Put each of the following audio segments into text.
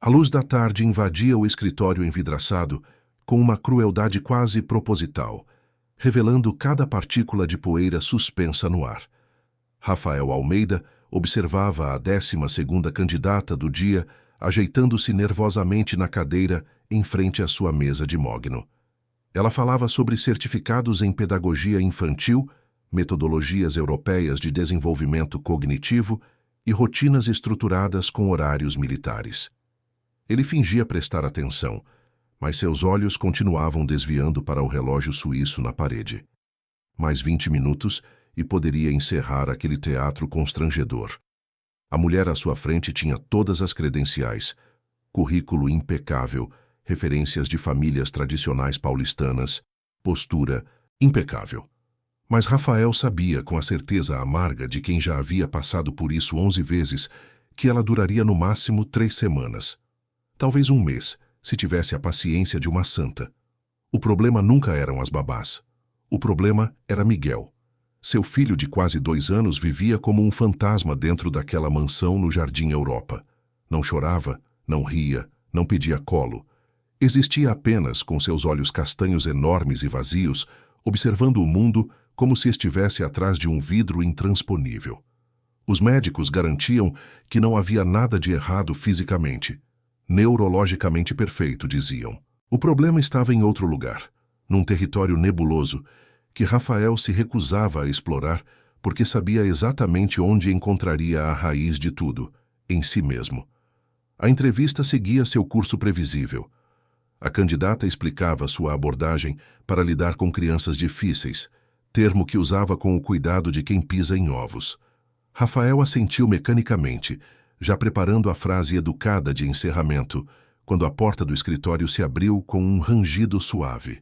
A luz da tarde invadia o escritório envidraçado com uma crueldade quase proposital, revelando cada partícula de poeira suspensa no ar. Rafael Almeida observava a 12ª candidata do dia, ajeitando-se nervosamente na cadeira em frente à sua mesa de mogno. Ela falava sobre certificados em pedagogia infantil, metodologias europeias de desenvolvimento cognitivo e rotinas estruturadas com horários militares. Ele fingia prestar atenção, mas seus olhos continuavam desviando para o relógio suíço na parede. Mais 20 minutos e poderia encerrar aquele teatro constrangedor. A mulher à sua frente tinha todas as credenciais, currículo impecável, referências de famílias tradicionais paulistanas, postura impecável. Mas Rafael sabia, com a certeza amarga de quem já havia passado por isso 11 vezes, que ela duraria no máximo 3 semanas. Talvez um mês, se tivesse a paciência de uma santa. O problema nunca eram as babás. O problema era Miguel. Seu filho de quase 2 anos vivia como um fantasma dentro daquela mansão no Jardim Europa. Não chorava, não ria, não pedia colo. Existia apenas com seus olhos castanhos enormes e vazios, observando o mundo como se estivesse atrás de um vidro intransponível. Os médicos garantiam que não havia nada de errado fisicamente. Neurologicamente perfeito, diziam. O problema estava em outro lugar, num território nebuloso, que Rafael se recusava a explorar porque sabia exatamente onde encontraria a raiz de tudo, em si mesmo. A entrevista seguia seu curso previsível. A candidata explicava sua abordagem para lidar com crianças difíceis, termo que usava com o cuidado de quem pisa em ovos. Rafael assentiu mecanicamente, já preparando a frase educada de encerramento, quando a porta do escritório se abriu com um rangido suave.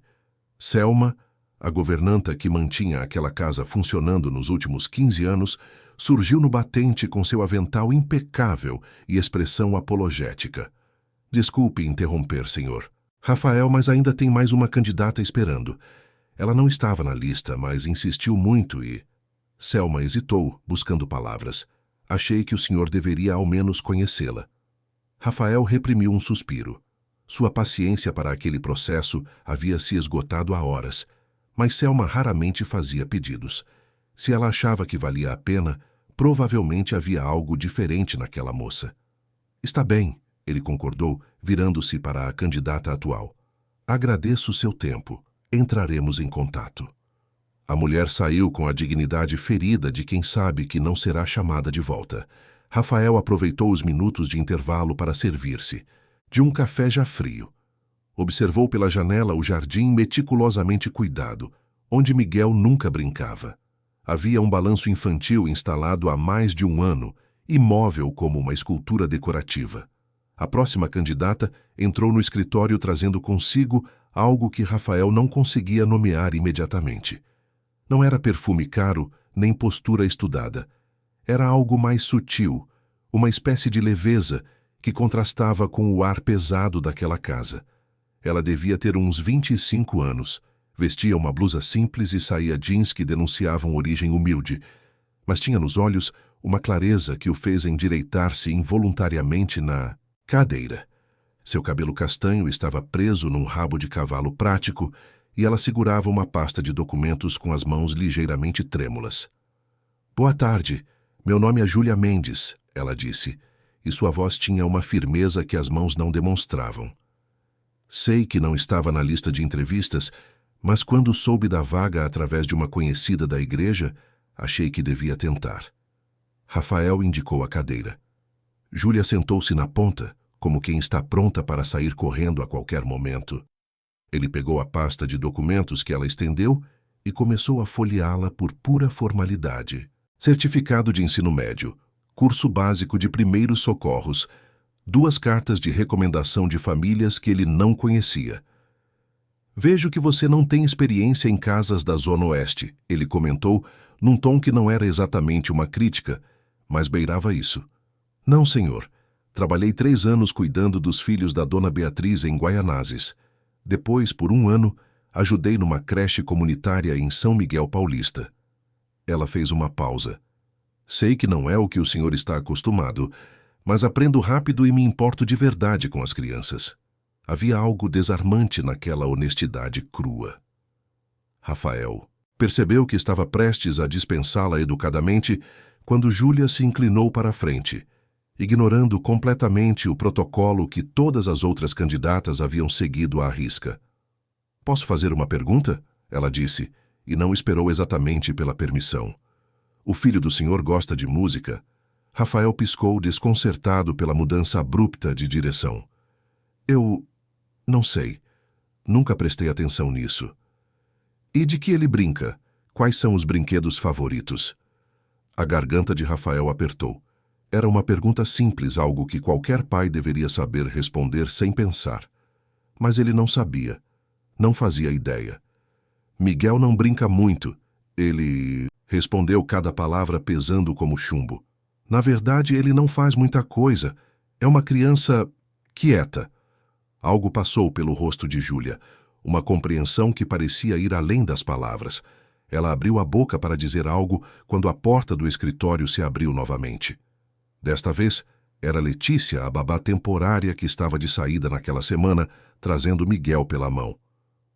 Selma, a governanta que mantinha aquela casa funcionando nos últimos 15 anos, surgiu no batente com seu avental impecável e expressão apologética. Desculpe interromper, senhor. Rafael, mas ainda tem mais uma candidata esperando. Ela não estava na lista, mas insistiu muito e... Selma hesitou, buscando palavras. Achei que o senhor deveria ao menos conhecê-la. Rafael reprimiu um suspiro. Sua paciência para aquele processo havia se esgotado há horas, mas Selma raramente fazia pedidos. Se ela achava que valia a pena, provavelmente havia algo diferente naquela moça. Está bem, ele concordou, virando-se para a candidata atual. Agradeço seu tempo. Entraremos em contato. A mulher saiu com a dignidade ferida de quem sabe que não será chamada de volta. Rafael aproveitou os minutos de intervalo para servir-se, de um café já frio. Observou pela janela o jardim meticulosamente cuidado, onde Miguel nunca brincava. Havia um balanço infantil instalado há mais de 1 ano, imóvel como uma escultura decorativa. A próxima candidata entrou no escritório trazendo consigo algo que Rafael não conseguia nomear imediatamente. Não era perfume caro, nem postura estudada. Era algo mais sutil, uma espécie de leveza que contrastava com o ar pesado daquela casa. Ela devia ter uns 25 anos. Vestia uma blusa simples e saía jeans que denunciavam origem humilde, mas tinha nos olhos uma clareza que o fez endireitar-se involuntariamente na cadeira. Seu cabelo castanho estava preso num rabo de cavalo prático e ela segurava uma pasta de documentos com as mãos ligeiramente trêmulas. Boa tarde, meu nome é Júlia Mendes, ela disse, e sua voz tinha uma firmeza que as mãos não demonstravam. Sei que não estava na lista de entrevistas, mas quando soube da vaga através de uma conhecida da igreja, achei que devia tentar. Rafael indicou a cadeira. Júlia sentou-se na ponta, como quem está pronta para sair correndo a qualquer momento. Ele pegou a pasta de documentos que ela estendeu e começou a folheá-la por pura formalidade. Certificado de ensino médio, curso básico de primeiros socorros, 2 cartas de recomendação de famílias que ele não conhecia. Vejo que você não tem experiência em casas da Zona Oeste, ele comentou, num tom que não era exatamente uma crítica, mas beirava isso. Não, senhor. Trabalhei 3 anos cuidando dos filhos da dona Beatriz em Guaianazes. Depois, por 1 ano, ajudei numa creche comunitária em São Miguel Paulista. Ela fez uma pausa. Sei que não é o que o senhor está acostumado, Mas aprendo rápido e me importo de verdade com as crianças. Havia algo desarmante naquela honestidade crua. Rafael percebeu que estava prestes a dispensá-la educadamente quando Júlia se inclinou para a frente, ignorando completamente o protocolo que todas as outras candidatas haviam seguido à risca. "Posso fazer uma pergunta?" ela disse, e não esperou exatamente pela permissão. "O filho do senhor gosta de música?" Rafael piscou, desconcertado pela mudança abrupta de direção. "Eu não sei. Nunca prestei atenção nisso." "E de que ele brinca? Quais são os brinquedos favoritos?" A garganta de Rafael apertou. Era uma pergunta simples, algo que qualquer pai deveria saber responder sem pensar. Mas ele não sabia. Não fazia ideia. "Miguel não brinca muito. Ele..." respondeu cada palavra pesando como chumbo. "Na verdade, ele não faz muita coisa. É uma criança quieta." Algo passou pelo rosto de Júlia, uma compreensão que parecia ir além das palavras. Ela abriu a boca para dizer algo quando a porta do escritório se abriu novamente. Desta vez, era Letícia, a babá temporária que estava de saída naquela semana, trazendo Miguel pela mão.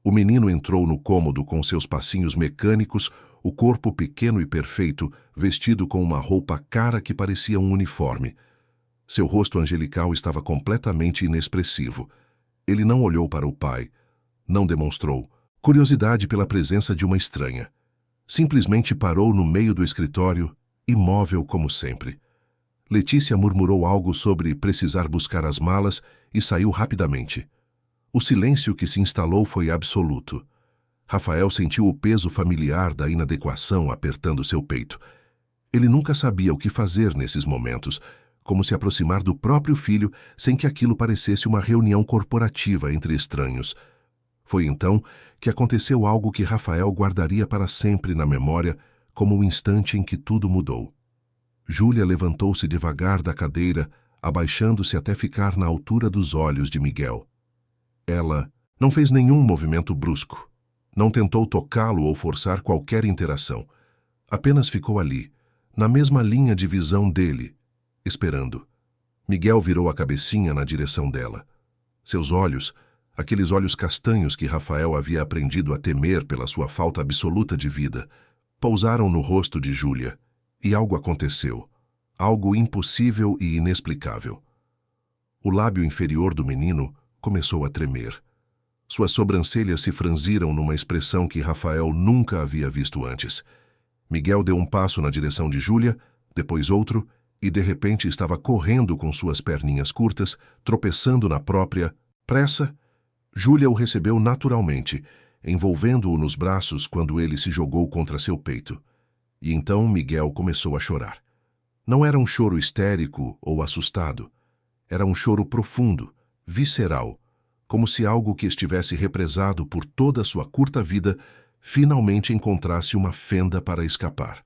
O menino entrou no cômodo com seus passinhos mecânicos, o corpo pequeno e perfeito, vestido com uma roupa cara que parecia um uniforme. Seu rosto angelical estava completamente inexpressivo. Ele não olhou para o pai, não demonstrou curiosidade pela presença de uma estranha. Simplesmente parou no meio do escritório, imóvel como sempre. Letícia murmurou algo sobre precisar buscar as malas e saiu rapidamente. O silêncio que se instalou foi absoluto. Rafael sentiu o peso familiar da inadequação apertando seu peito. Ele nunca sabia o que fazer nesses momentos, como se aproximar do próprio filho sem que aquilo parecesse uma reunião corporativa entre estranhos. Foi então que aconteceu algo que Rafael guardaria para sempre na memória como o instante em que tudo mudou. Júlia levantou-se devagar da cadeira, abaixando-se até ficar na altura dos olhos de Miguel. Ela não fez nenhum movimento brusco. Não tentou tocá-lo ou forçar qualquer interação. Apenas ficou ali, na mesma linha de visão dele, esperando. Miguel virou a cabecinha na direção dela. Seus olhos, aqueles olhos castanhos que Rafael havia aprendido a temer pela sua falta absoluta de vida, pousaram no rosto de Júlia, e algo aconteceu. Algo impossível e inexplicável. O lábio inferior do menino começou a tremer. Suas sobrancelhas se franziram numa expressão que Rafael nunca havia visto antes. Miguel deu um passo na direção de Júlia, depois outro, e de repente estava correndo com suas perninhas curtas, tropeçando na própria pressa. Júlia o recebeu naturalmente, envolvendo-o nos braços quando ele se jogou contra seu peito. E então Miguel começou a chorar. Não era um choro histérico ou assustado. Era um choro profundo, visceral, como se algo que estivesse represado por toda a sua curta vida finalmente encontrasse uma fenda para escapar.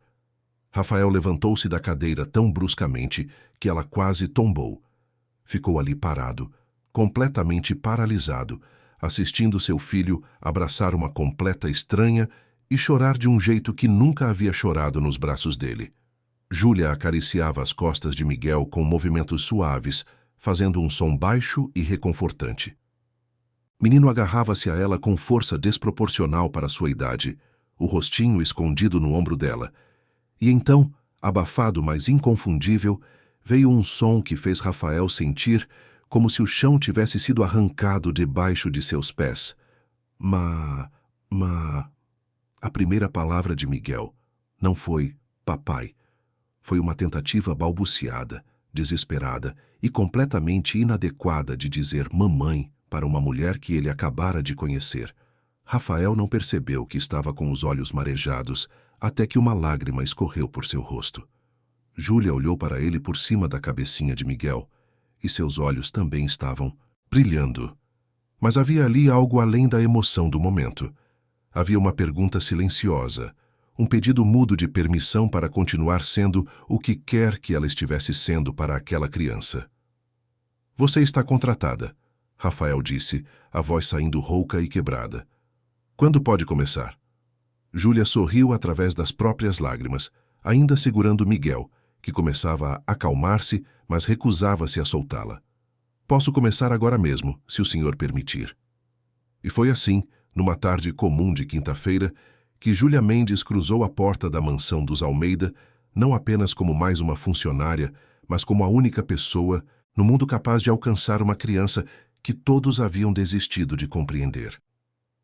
Rafael levantou-se da cadeira tão bruscamente que ela quase tombou. Ficou ali parado, completamente paralisado, assistindo seu filho abraçar uma completa estranha e chorar de um jeito que nunca havia chorado nos braços dele. Júlia acariciava as costas de Miguel com movimentos suaves, fazendo um som baixo e reconfortante. Menino agarrava-se a ela com força desproporcional para sua idade, o rostinho escondido no ombro dela. E então, abafado mas inconfundível, veio um som que fez Rafael sentir como se o chão tivesse sido arrancado debaixo de seus pés. A primeira palavra de Miguel não foi papai. Foi uma tentativa balbuciada, desesperada e completamente inadequada de dizer mamãe para uma mulher que ele acabara de conhecer. Rafael não percebeu que estava com os olhos marejados até que uma lágrima escorreu por seu rosto. Júlia olhou para ele por cima da cabecinha de Miguel e seus olhos também estavam brilhando. Mas havia ali algo além da emoção do momento. Havia uma pergunta silenciosa, um pedido mudo de permissão para continuar sendo o que quer que ela estivesse sendo para aquela criança. "Você está contratada", Rafael disse, a voz saindo rouca e quebrada. "Quando pode começar?" Júlia sorriu através das próprias lágrimas, ainda segurando Miguel, que começava a acalmar-se, mas recusava-se a soltá-la. Posso começar agora mesmo, se o senhor permitir. E foi assim, numa tarde comum de quinta-feira, que Júlia Mendes cruzou a porta da mansão dos Almeida, não apenas como mais uma funcionária, mas como a única pessoa no mundo capaz de alcançar uma criança que todos haviam desistido de compreender.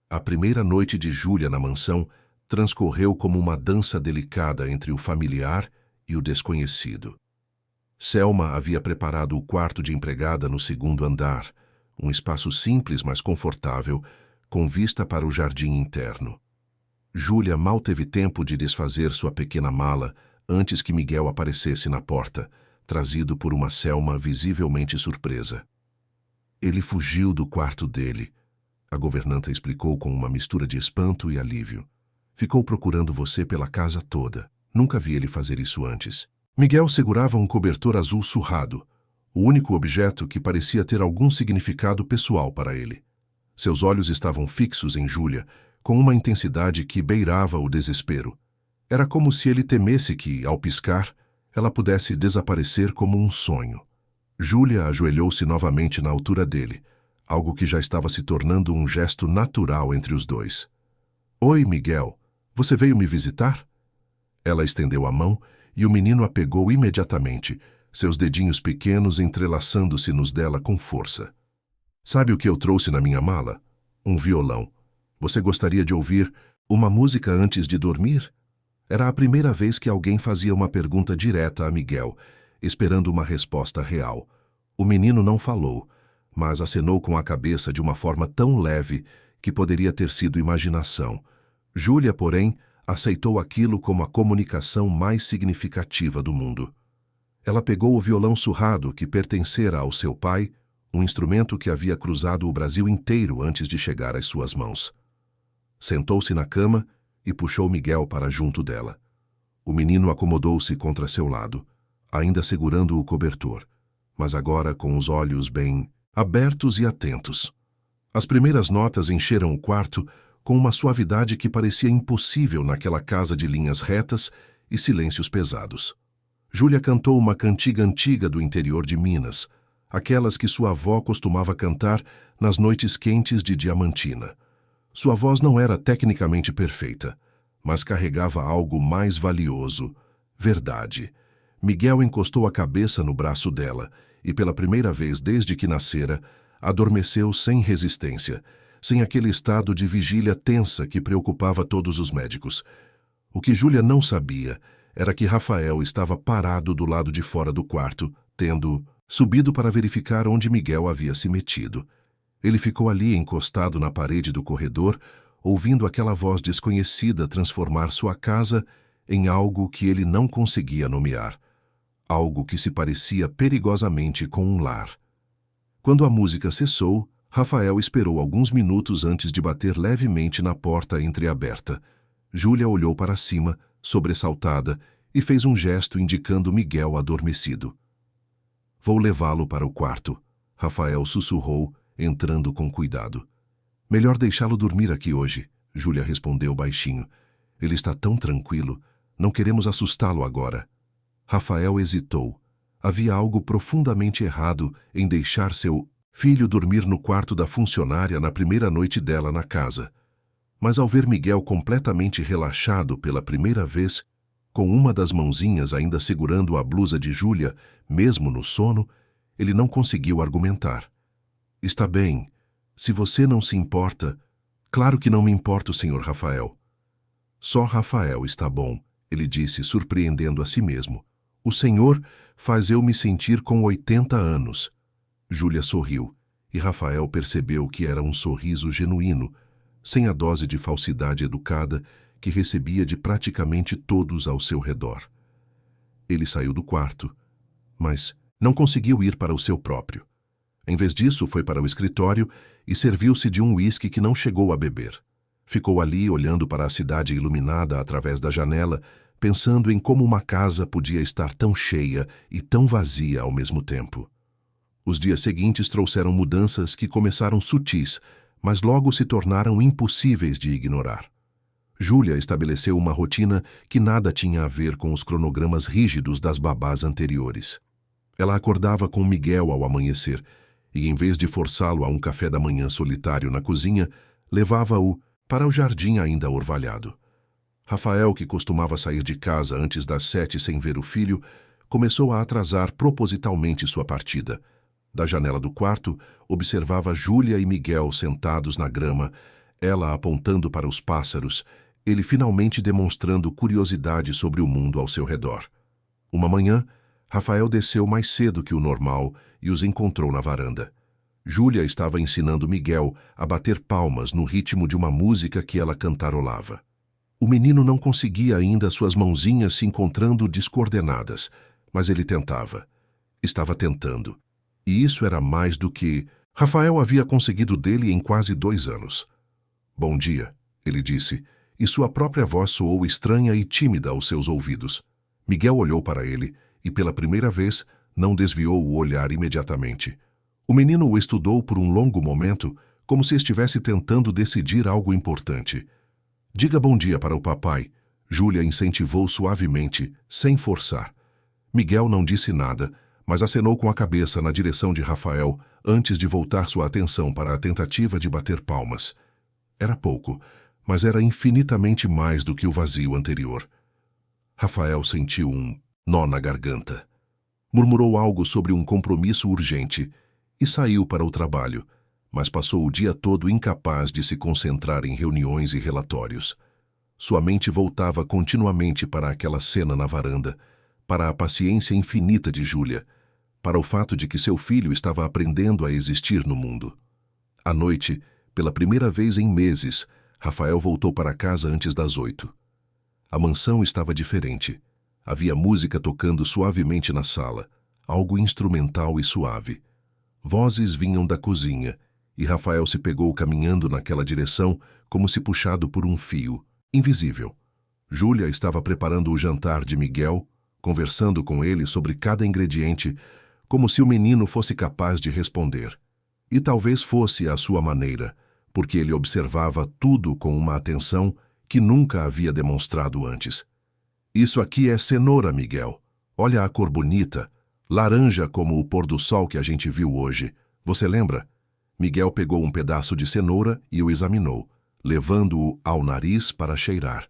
A primeira noite de Júlia na mansão transcorreu como uma dança delicada entre o familiar e o desconhecido. Selma havia preparado o quarto de empregada no segundo andar, um espaço simples, mas confortável, com vista para o jardim interno. Júlia mal teve tempo de desfazer sua pequena mala antes que Miguel aparecesse na porta, trazido por uma Selma visivelmente surpresa. Ele fugiu do quarto dele, a governanta explicou com uma mistura de espanto e alívio. Ficou procurando você pela casa toda. Nunca vi ele fazer isso antes. Miguel segurava um cobertor azul surrado, o único objeto que parecia ter algum significado pessoal para ele. Seus olhos estavam fixos em Júlia, com uma intensidade que beirava o desespero. Era como se ele temesse que, ao piscar, ela pudesse desaparecer como um sonho. Júlia ajoelhou-se novamente na altura dele, algo que já estava se tornando um gesto natural entre os dois. Oi, Miguel, você veio me visitar? Ela estendeu a mão e o menino a pegou imediatamente, seus dedinhos pequenos entrelaçando-se nos dela com força. Sabe o que eu trouxe na minha mala? Um violão. Você gostaria de ouvir uma música antes de dormir? Era a primeira vez que alguém fazia uma pergunta direta a Miguel, esperando uma resposta real. O menino não falou, mas acenou com a cabeça de uma forma tão leve que poderia ter sido imaginação. Júlia, porém, aceitou aquilo como a comunicação mais significativa do mundo. Ela pegou o violão surrado que pertencera ao seu pai, um instrumento que havia cruzado o Brasil inteiro antes de chegar às suas mãos. Sentou-se na cama e puxou Miguel para junto dela. O menino acomodou-se contra seu lado, ainda segurando o cobertor, mas agora com os olhos bem abertos e atentos. As primeiras notas encheram o quarto com uma suavidade que parecia impossível naquela casa de linhas retas e silêncios pesados. Júlia cantou uma cantiga antiga do interior de Minas, aquelas que sua avó costumava cantar nas noites quentes de Diamantina. Sua voz não era tecnicamente perfeita, mas carregava algo mais valioso: verdade. Miguel encostou a cabeça no braço dela e, pela primeira vez desde que nascera, adormeceu sem resistência, sem aquele estado de vigília tensa que preocupava todos os médicos. O que Júlia não sabia era que Rafael estava parado do lado de fora do quarto, tendo subido para verificar onde Miguel havia se metido. Ele ficou ali encostado na parede do corredor, ouvindo aquela voz desconhecida transformar sua casa em algo que ele não conseguia nomear, algo que se parecia perigosamente com um lar. Quando a música cessou, Rafael esperou alguns minutos antes de bater levemente na porta entreaberta. Júlia olhou para cima, sobressaltada, e fez um gesto indicando Miguel adormecido. Vou levá-lo para o quarto, Rafael sussurrou, entrando com cuidado. Melhor deixá-lo dormir aqui hoje, Júlia respondeu baixinho. Ele está tão tranquilo, não queremos assustá-lo agora. Rafael hesitou. Havia algo profundamente errado em deixar seu filho dormir no quarto da funcionária na primeira noite dela na casa. Mas ao ver Miguel completamente relaxado pela primeira vez, com uma das mãozinhas ainda segurando a blusa de Júlia, mesmo no sono, ele não conseguiu argumentar. Está bem, se você não se importa. Claro que não me importo, Sr. Rafael. Só Rafael está bom, ele disse, surpreendendo a si mesmo. O senhor faz eu me sentir com 80 anos. Júlia sorriu, e Rafael percebeu que era um sorriso genuíno, sem a dose de falsidade educada que recebia de praticamente todos ao seu redor. Ele saiu do quarto, mas não conseguiu ir para o seu próprio. Em vez disso, foi para o escritório e serviu-se de um uísque que não chegou a beber. Ficou ali olhando para a cidade iluminada através da janela, pensando em como uma casa podia estar tão cheia e tão vazia ao mesmo tempo. Os dias seguintes trouxeram mudanças que começaram sutis, mas logo se tornaram impossíveis de ignorar. Júlia estabeleceu uma rotina que nada tinha a ver com os cronogramas rígidos das babás anteriores. Ela acordava com Miguel ao amanhecer e, em vez de forçá-lo a um café da manhã solitário na cozinha, levava-o para o jardim ainda orvalhado. Rafael, que costumava sair de casa antes das 7 sem ver o filho, começou a atrasar propositalmente sua partida. Da janela do quarto, observava Júlia e Miguel sentados na grama, ela apontando para os pássaros, ele finalmente demonstrando curiosidade sobre o mundo ao seu redor. Uma manhã, Rafael desceu mais cedo que o normal e os encontrou na varanda. Júlia estava ensinando Miguel a bater palmas no ritmo de uma música que ela cantarolava. O menino não conseguia ainda suas mãozinhas se encontrando descoordenadas, mas ele tentava. Estava tentando. E isso era mais do que Rafael havia conseguido dele em quase 2 anos. "Bom dia", ele disse, e sua própria voz soou estranha e tímida aos seus ouvidos. Miguel olhou para ele e, pela primeira vez, não desviou o olhar imediatamente. O menino o estudou por um longo momento, como se estivesse tentando decidir algo importante. "Diga bom dia para o papai", Júlia incentivou suavemente, sem forçar. Miguel não disse nada, mas acenou com a cabeça na direção de Rafael antes de voltar sua atenção para a tentativa de bater palmas. Era pouco, mas era infinitamente mais do que o vazio anterior. Rafael sentiu um nó na garganta. Murmurou algo sobre um compromisso urgente e saiu para o trabalho, mas passou o dia todo incapaz de se concentrar em reuniões e relatórios. Sua mente voltava continuamente para aquela cena na varanda, para a paciência infinita de Júlia, para o fato de que seu filho estava aprendendo a existir no mundo. À noite, pela primeira vez em meses, Rafael voltou para casa antes das 8. A mansão estava diferente. Havia música tocando suavemente na sala, algo instrumental e suave. Vozes vinham da cozinha, e Rafael se pegou caminhando naquela direção como se puxado por um fio, invisível. Júlia estava preparando o jantar de Miguel, conversando com ele sobre cada ingrediente, como se o menino fosse capaz de responder. E talvez fosse à sua maneira, porque ele observava tudo com uma atenção que nunca havia demonstrado antes. "Isso aqui é cenoura, Miguel. Olha a cor bonita, laranja como o pôr do sol que a gente viu hoje. Você lembra?" Miguel pegou um pedaço de cenoura e o examinou, levando-o ao nariz para cheirar.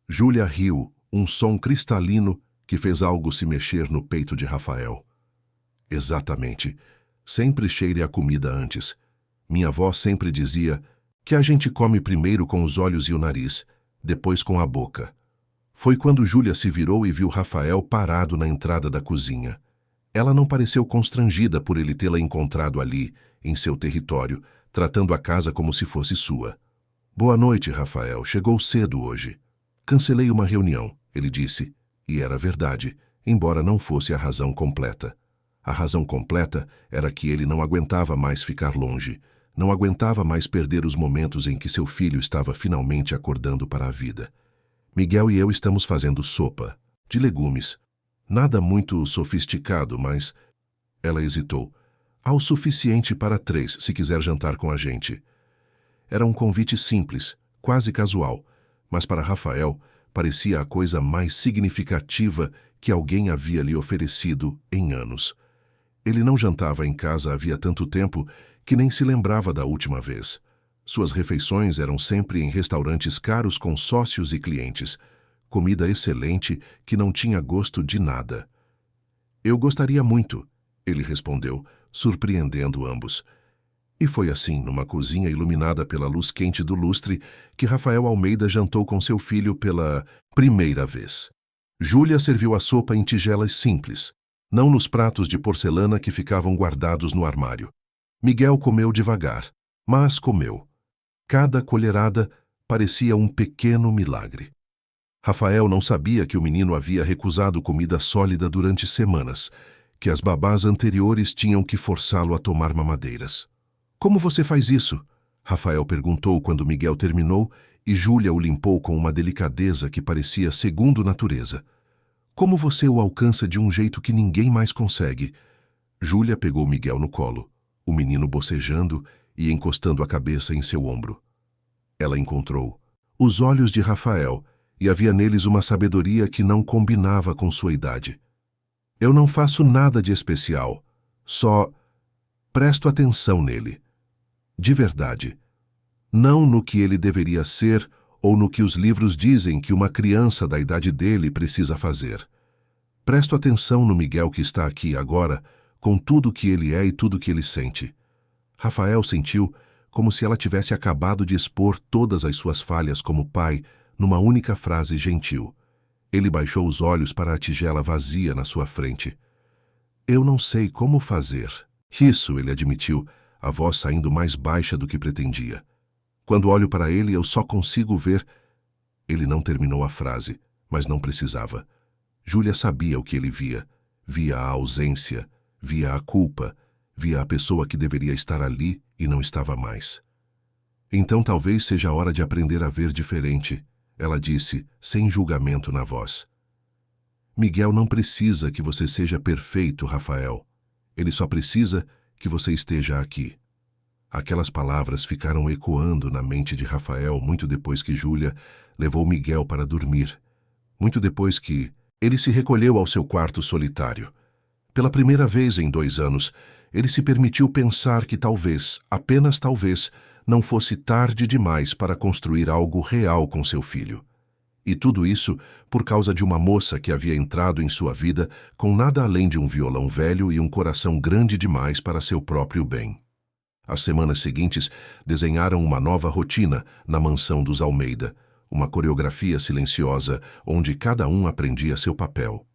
Júlia riu, um som cristalino que fez algo se mexer no peito de Rafael. "Exatamente. Sempre cheire a comida antes. Minha avó sempre dizia que a gente come primeiro com os olhos e o nariz, depois com a boca." Foi quando Júlia se virou e viu Rafael parado na entrada da cozinha. Ela não pareceu constrangida por ele tê-la encontrado ali, em seu território, tratando a casa como se fosse sua. "Boa noite, Rafael. Chegou cedo hoje." "Cancelei uma reunião", ele disse, e era verdade, embora não fosse a razão completa. A razão completa era que ele não aguentava mais ficar longe, não aguentava mais perder os momentos em que seu filho estava finalmente acordando para a vida. "Miguel e eu estamos fazendo sopa, de legumes. Nada muito sofisticado, mas..." Ela hesitou. "Há o suficiente para 3, se quiser jantar com a gente." Era um convite simples, quase casual, mas para Rafael parecia a coisa mais significativa que alguém havia lhe oferecido em anos. Ele não jantava em casa havia tanto tempo que nem se lembrava da última vez. Suas refeições eram sempre em restaurantes caros com sócios e clientes, comida excelente que não tinha gosto de nada. "Eu gostaria muito", ele respondeu, surpreendendo ambos. E foi assim, numa cozinha iluminada pela luz quente do lustre, que Rafael Almeida jantou com seu filho pela primeira vez. Júlia serviu a sopa em tigelas simples, não nos pratos de porcelana que ficavam guardados no armário. Miguel comeu devagar, mas comeu. Cada colherada parecia um pequeno milagre. Rafael não sabia que o menino havia recusado comida sólida durante semanas, que as babás anteriores tinham que forçá-lo a tomar mamadeiras. "Como você faz isso?" Rafael perguntou quando Miguel terminou e Júlia o limpou com uma delicadeza que parecia segundo natureza. "Como você o alcança de um jeito que ninguém mais consegue?" Júlia pegou Miguel no colo, o menino bocejando e encostando a cabeça em seu ombro. Ela encontrou os olhos de Rafael, e havia neles uma sabedoria que não combinava com sua idade. Eu não faço nada de especial, só presto atenção nele. De verdade. Não no que ele deveria ser ou no que os livros dizem que uma criança da idade dele precisa fazer. Presto atenção no Miguel que está aqui agora, com tudo o que ele é e tudo o que ele sente. Rafael sentiu como se ela tivesse acabado de expor todas as suas falhas como pai numa única frase gentil. Ele baixou os olhos para a tigela vazia na sua frente. Eu não sei como fazer. Isso, ele admitiu, a voz saindo mais baixa do que pretendia. Quando olho para ele, eu só consigo ver... Ele não terminou a frase, mas não precisava. Júlia sabia o que ele via. Via a ausência, via a culpa, via a pessoa que deveria estar ali e não estava mais. Então talvez seja a hora de aprender a ver diferente, ela disse, sem julgamento na voz. Miguel não precisa que você seja perfeito, Rafael. Ele só precisa que você esteja aqui. Aquelas palavras ficaram ecoando na mente de Rafael muito depois que Júlia levou Miguel para dormir. Muito depois que ele se recolheu ao seu quarto solitário. Pela primeira vez em 2 anos, ele se permitiu pensar que talvez, apenas talvez, não fosse tarde demais para construir algo real com seu filho. E tudo isso por causa de uma moça que havia entrado em sua vida com nada além de um violão velho e um coração grande demais para seu próprio bem. As semanas seguintes desenharam uma nova rotina na mansão dos Almeida, uma coreografia silenciosa onde cada um aprendia seu papel.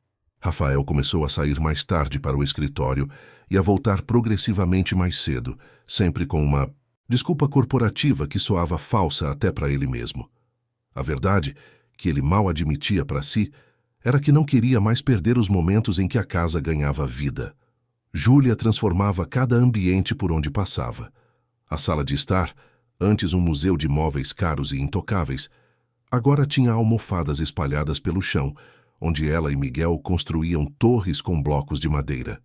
Rafael começou a sair mais tarde para o escritório e a voltar progressivamente mais cedo, sempre com uma desculpa corporativa que soava falsa até para ele mesmo. A verdade, que ele mal admitia para si, era que não queria mais perder os momentos em que a casa ganhava vida. Júlia transformava cada ambiente por onde passava. A sala de estar, antes um museu de móveis caros e intocáveis, agora tinha almofadas espalhadas pelo chão, onde ela e Miguel construíam torres com blocos de madeira.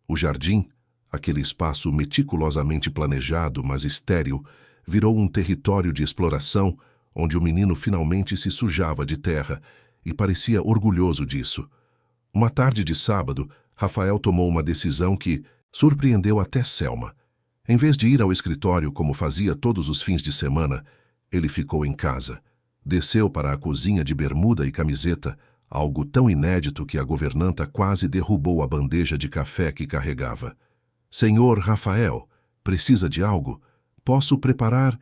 O jardim, aquele espaço meticulosamente planejado, mas estéril, virou um território de exploração onde o menino finalmente se sujava de terra e parecia orgulhoso disso. Uma tarde de sábado, Rafael tomou uma decisão que surpreendeu até Selma. Em vez de ir ao escritório como fazia todos os fins de semana, ele ficou em casa. Desceu para a cozinha de bermuda e camiseta, algo tão inédito que a governanta quase derrubou a bandeja de café que carregava. Senhor Rafael, precisa de algo? Posso preparar?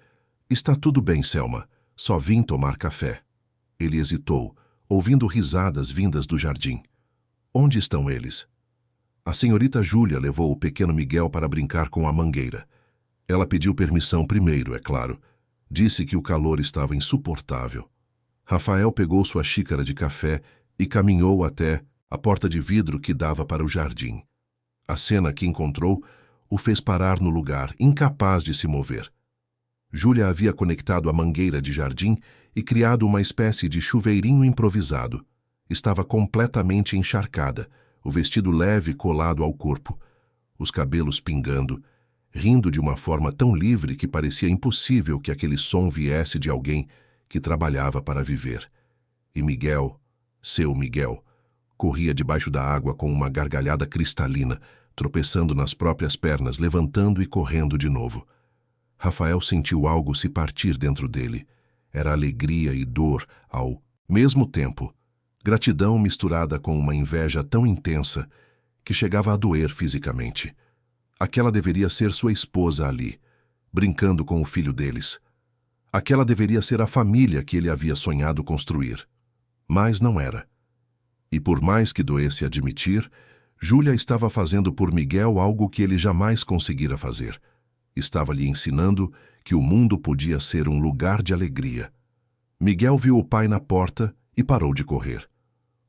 Está tudo bem, Selma. Só vim tomar café. Ele hesitou, ouvindo risadas vindas do jardim. Onde estão eles? A senhorita Júlia levou o pequeno Miguel para brincar com a mangueira. Ela pediu permissão primeiro, é claro. Disse que o calor estava insuportável. Rafael pegou sua xícara de café e caminhou até a porta de vidro que dava para o jardim. A cena que encontrou o fez parar no lugar, incapaz de se mover. Júlia havia conectado a mangueira de jardim e criado uma espécie de chuveirinho improvisado. Estava completamente encharcada, o vestido leve colado ao corpo, os cabelos pingando, rindo de uma forma tão livre que parecia impossível que aquele som viesse de alguém que trabalhava para viver. E Miguel, seu Miguel, corria debaixo da água com uma gargalhada cristalina, tropeçando nas próprias pernas, levantando e correndo de novo. Rafael sentiu algo se partir dentro dele. Era alegria e dor ao mesmo tempo. Gratidão misturada com uma inveja tão intensa que chegava a doer fisicamente. Aquela deveria ser sua esposa ali, brincando com o filho deles. Aquela deveria ser a família que ele havia sonhado construir. Mas não era. E por mais que doesse admitir, Júlia estava fazendo por Miguel algo que ele jamais conseguira fazer. Estava lhe ensinando que o mundo podia ser um lugar de alegria. Miguel viu o pai na porta e parou de correr.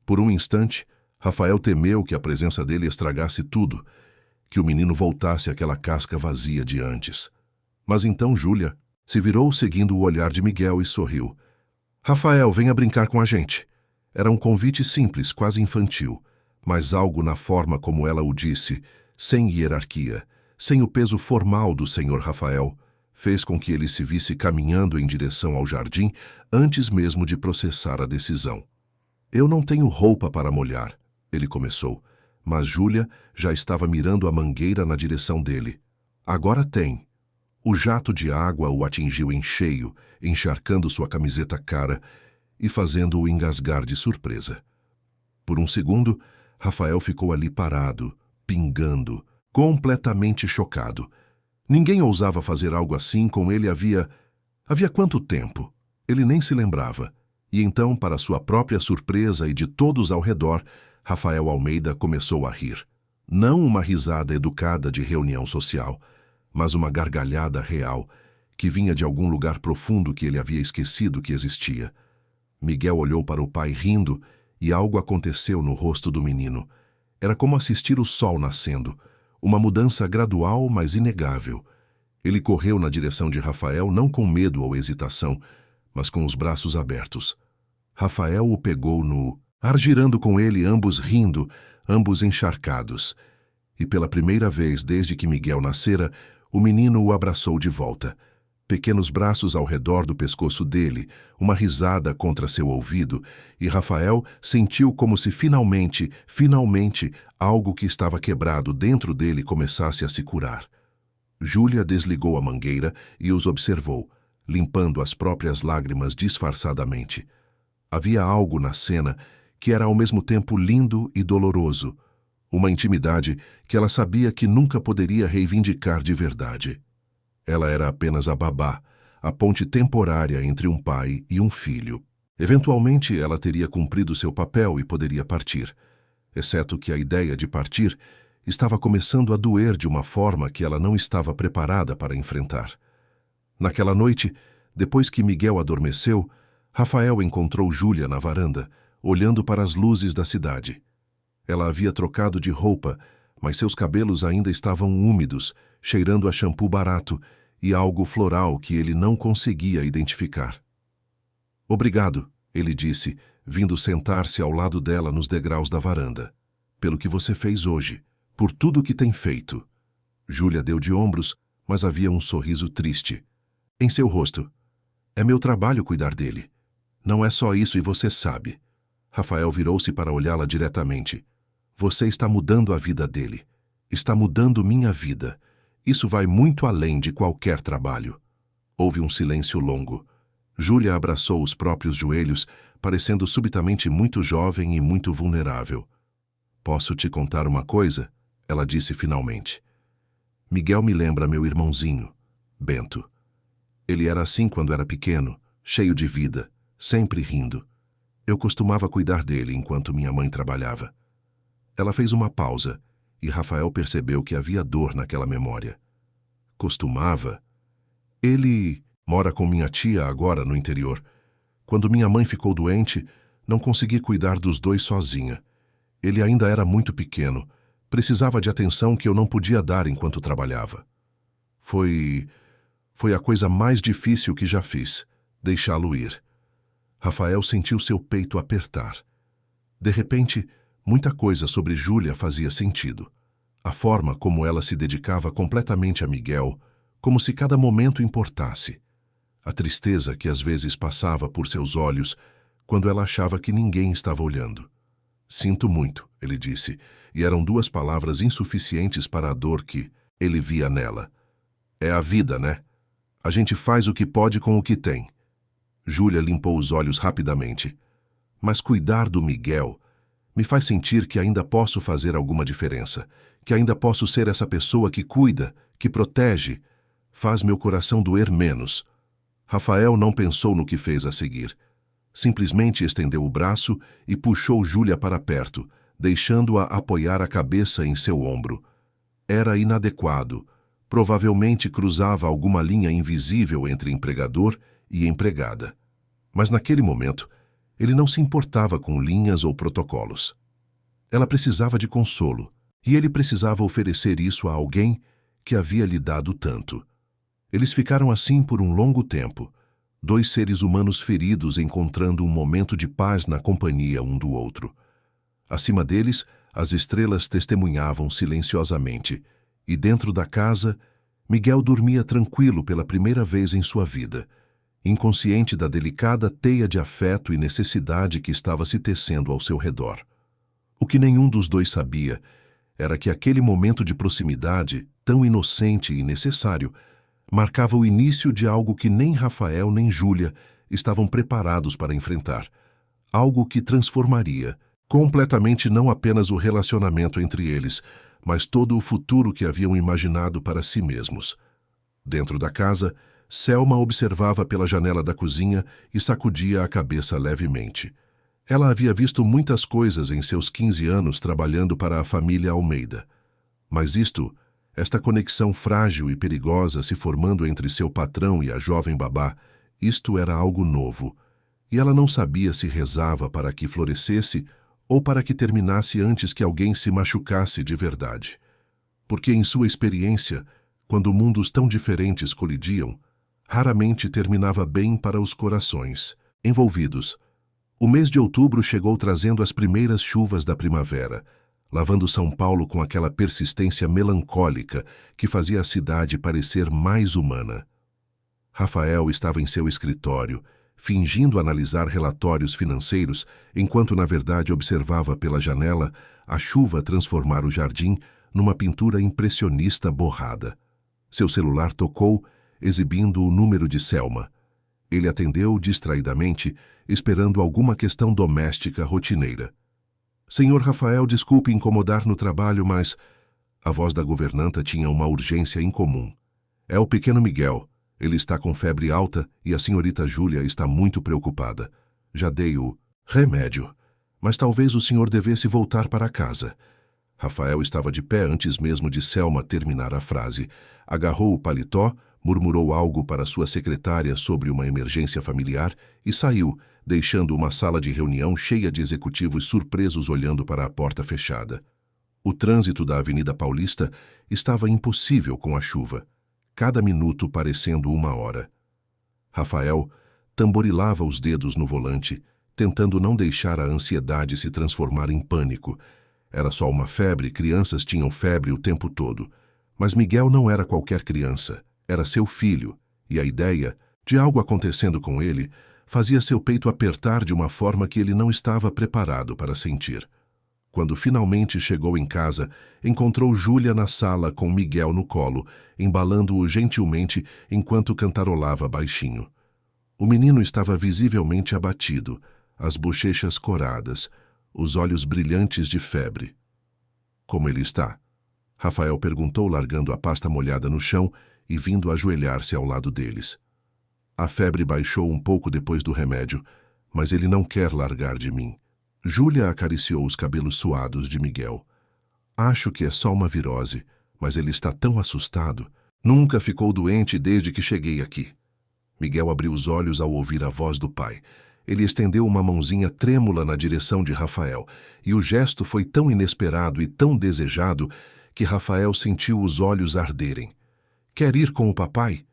Por um instante, Rafael temeu que a presença dele estragasse tudo, que o menino voltasse àquela casca vazia de antes. Mas então Júlia se virou seguindo o olhar de Miguel e sorriu. Rafael, venha brincar com a gente. Era um convite simples, quase infantil, mas algo na forma como ela o disse, sem hierarquia, sem o peso formal do Senhor Rafael, fez com que ele se visse caminhando em direção ao jardim antes mesmo de processar a decisão. Eu não tenho roupa para molhar, ele começou, mas Júlia já estava mirando a mangueira na direção dele. Agora tem. O jato de água o atingiu em cheio, encharcando sua camiseta cara e fazendo-o engasgar de surpresa. Por um segundo, Rafael ficou ali parado, pingando, completamente chocado. Ninguém ousava fazer algo assim com ele havia quanto tempo? Ele nem se lembrava. E então, para sua própria surpresa e de todos ao redor, Rafael Almeida começou a rir. Não uma risada educada de reunião social, mas uma gargalhada real, que vinha de algum lugar profundo que ele havia esquecido que existia. Miguel olhou para o pai rindo e algo aconteceu no rosto do menino. Era como assistir o sol nascendo, uma mudança gradual, mas inegável. Ele correu na direção de Rafael não com medo ou hesitação, mas com os braços abertos. Rafael o pegou no ar, girando com ele, ambos rindo, ambos encharcados. E pela primeira vez desde que Miguel nascera, o menino o abraçou de volta. Pequenos braços ao redor do pescoço dele, uma risada contra seu ouvido, e Rafael sentiu como se finalmente, algo que estava quebrado dentro dele começasse a se curar. Júlia desligou a mangueira e os observou, limpando as próprias lágrimas disfarçadamente. Havia algo na cena que era ao mesmo tempo lindo e doloroso, uma intimidade que ela sabia que nunca poderia reivindicar de verdade. Ela era apenas a babá, a ponte temporária entre um pai e um filho. Eventualmente, ela teria cumprido seu papel e poderia partir, exceto que a ideia de partir estava começando a doer de uma forma que ela não estava preparada para enfrentar. Naquela noite, depois que Miguel adormeceu, Rafael encontrou Júlia na varanda, olhando para as luzes da cidade. Ela havia trocado de roupa, mas seus cabelos ainda estavam úmidos, cheirando a shampoo barato e algo floral que ele não conseguia identificar. "Obrigado", ele disse, vindo sentar-se ao lado dela nos degraus da varanda. "Pelo que você fez hoje, por tudo o que tem feito." Júlia deu de ombros, mas havia um sorriso triste em seu rosto. "É meu trabalho cuidar dele. Não é só isso e você sabe." Rafael virou-se para olhá-la diretamente. "Você está mudando a vida dele. Está mudando minha vida. Isso vai muito além de qualquer trabalho." Houve um silêncio longo. Júlia abraçou os próprios joelhos, parecendo subitamente muito jovem e muito vulnerável. "Posso te contar uma coisa?" ela disse finalmente. "Miguel me lembra meu irmãozinho, Bento. Ele era assim quando era pequeno, cheio de vida, sempre rindo. Eu costumava cuidar dele enquanto minha mãe trabalhava." Ela fez uma pausa, e Rafael percebeu que havia dor naquela memória. "Costumava? Ele mora com minha tia agora no interior. Quando minha mãe ficou doente, não consegui cuidar dos dois sozinha. Ele ainda era muito pequeno, precisava de atenção que eu não podia dar enquanto trabalhava. Foi a coisa mais difícil que já fiz, deixá-lo ir." Rafael sentiu seu peito apertar. De repente, muita coisa sobre Júlia fazia sentido. A forma como ela se dedicava completamente a Miguel, como se cada momento importasse. A tristeza que às vezes passava por seus olhos quando ela achava que ninguém estava olhando. "Sinto muito", ele disse, e eram 2 palavras insuficientes para a dor que ele via nela. "É a vida, né? A gente faz o que pode com o que tem." Júlia limpou os olhos rapidamente. "Mas cuidar do Miguel me faz sentir que ainda posso fazer alguma diferença, que ainda posso ser essa pessoa que cuida, que protege. Faz meu coração doer menos." Rafael não pensou no que fez a seguir. Simplesmente estendeu o braço e puxou Júlia para perto, deixando-a apoiar a cabeça em seu ombro. Era inadequado. Provavelmente cruzava alguma linha invisível entre empregador e empregada. Mas naquele momento, ele não se importava com linhas ou protocolos. Ela precisava de consolo, e ele precisava oferecer isso a alguém que havia lhe dado tanto. Eles ficaram assim por um longo tempo, 2 seres humanos feridos encontrando um momento de paz na companhia um do outro. Acima deles, as estrelas testemunhavam silenciosamente, e dentro da casa, Miguel dormia tranquilo pela primeira vez em sua vida, inconsciente da delicada teia de afeto e necessidade que estava se tecendo ao seu redor. O que nenhum dos dois sabia era que aquele momento de proximidade, tão inocente e necessário, marcava o início de algo que nem Rafael nem Júlia estavam preparados para enfrentar. Algo que transformaria completamente não apenas o relacionamento entre eles, mas todo o futuro que haviam imaginado para si mesmos. Dentro da casa, Selma observava pela janela da cozinha e sacudia a cabeça levemente. Ela havia visto muitas coisas em seus 15 anos trabalhando para a família Almeida. Mas esta conexão frágil e perigosa se formando entre seu patrão e a jovem babá, isto era algo novo, e ela não sabia se rezava para que florescesse ou para que terminasse antes que alguém se machucasse de verdade. Porque em sua experiência, quando mundos tão diferentes colidiam, raramente terminava bem para os corações envolvidos. O mês de outubro chegou trazendo as primeiras chuvas da primavera, lavando São Paulo com aquela persistência melancólica que fazia a cidade parecer mais humana. Rafael estava em seu escritório, fingindo analisar relatórios financeiros, enquanto na verdade observava pela janela a chuva transformar o jardim numa pintura impressionista borrada. Seu celular tocou, exibindo o número de Selma. Ele atendeu distraidamente, esperando alguma questão doméstica rotineira. Senhor Rafael, desculpe incomodar no trabalho, mas... A voz da governanta tinha uma urgência incomum. É o pequeno Miguel. Ele está com febre alta e a senhorita Júlia está muito preocupada. Já dei o remédio, mas talvez o senhor devesse voltar para casa. Rafael estava de pé antes mesmo de Selma terminar a frase. Agarrou o paletó, murmurou algo para sua secretária sobre uma emergência familiar e saiu, deixando uma sala de reunião cheia de executivos surpresos olhando para a porta fechada. O trânsito da Avenida Paulista estava impossível com a chuva, cada minuto parecendo uma hora. Rafael tamborilava os dedos no volante, tentando não deixar a ansiedade se transformar em pânico. Era só uma febre, crianças tinham febre o tempo todo. Mas Miguel não era qualquer criança, era seu filho, e a ideia de algo acontecendo com ele fazia seu peito apertar de uma forma que ele não estava preparado para sentir. Quando finalmente chegou em casa, encontrou Júlia na sala com Miguel no colo, embalando-o gentilmente enquanto cantarolava baixinho. O menino estava visivelmente abatido, as bochechas coradas, os olhos brilhantes de febre. Como ele está? Rafael perguntou, largando a pasta molhada no chão e vindo ajoelhar-se ao lado deles. A febre baixou um pouco depois do remédio, mas ele não quer largar de mim. Júlia acariciou os cabelos suados de Miguel. Acho que é só uma virose, mas ele está tão assustado. Nunca ficou doente desde que cheguei aqui. Miguel abriu os olhos ao ouvir a voz do pai. Ele estendeu uma mãozinha trêmula na direção de Rafael, e o gesto foi tão inesperado e tão desejado que Rafael sentiu os olhos arderem. Quer ir com o papai?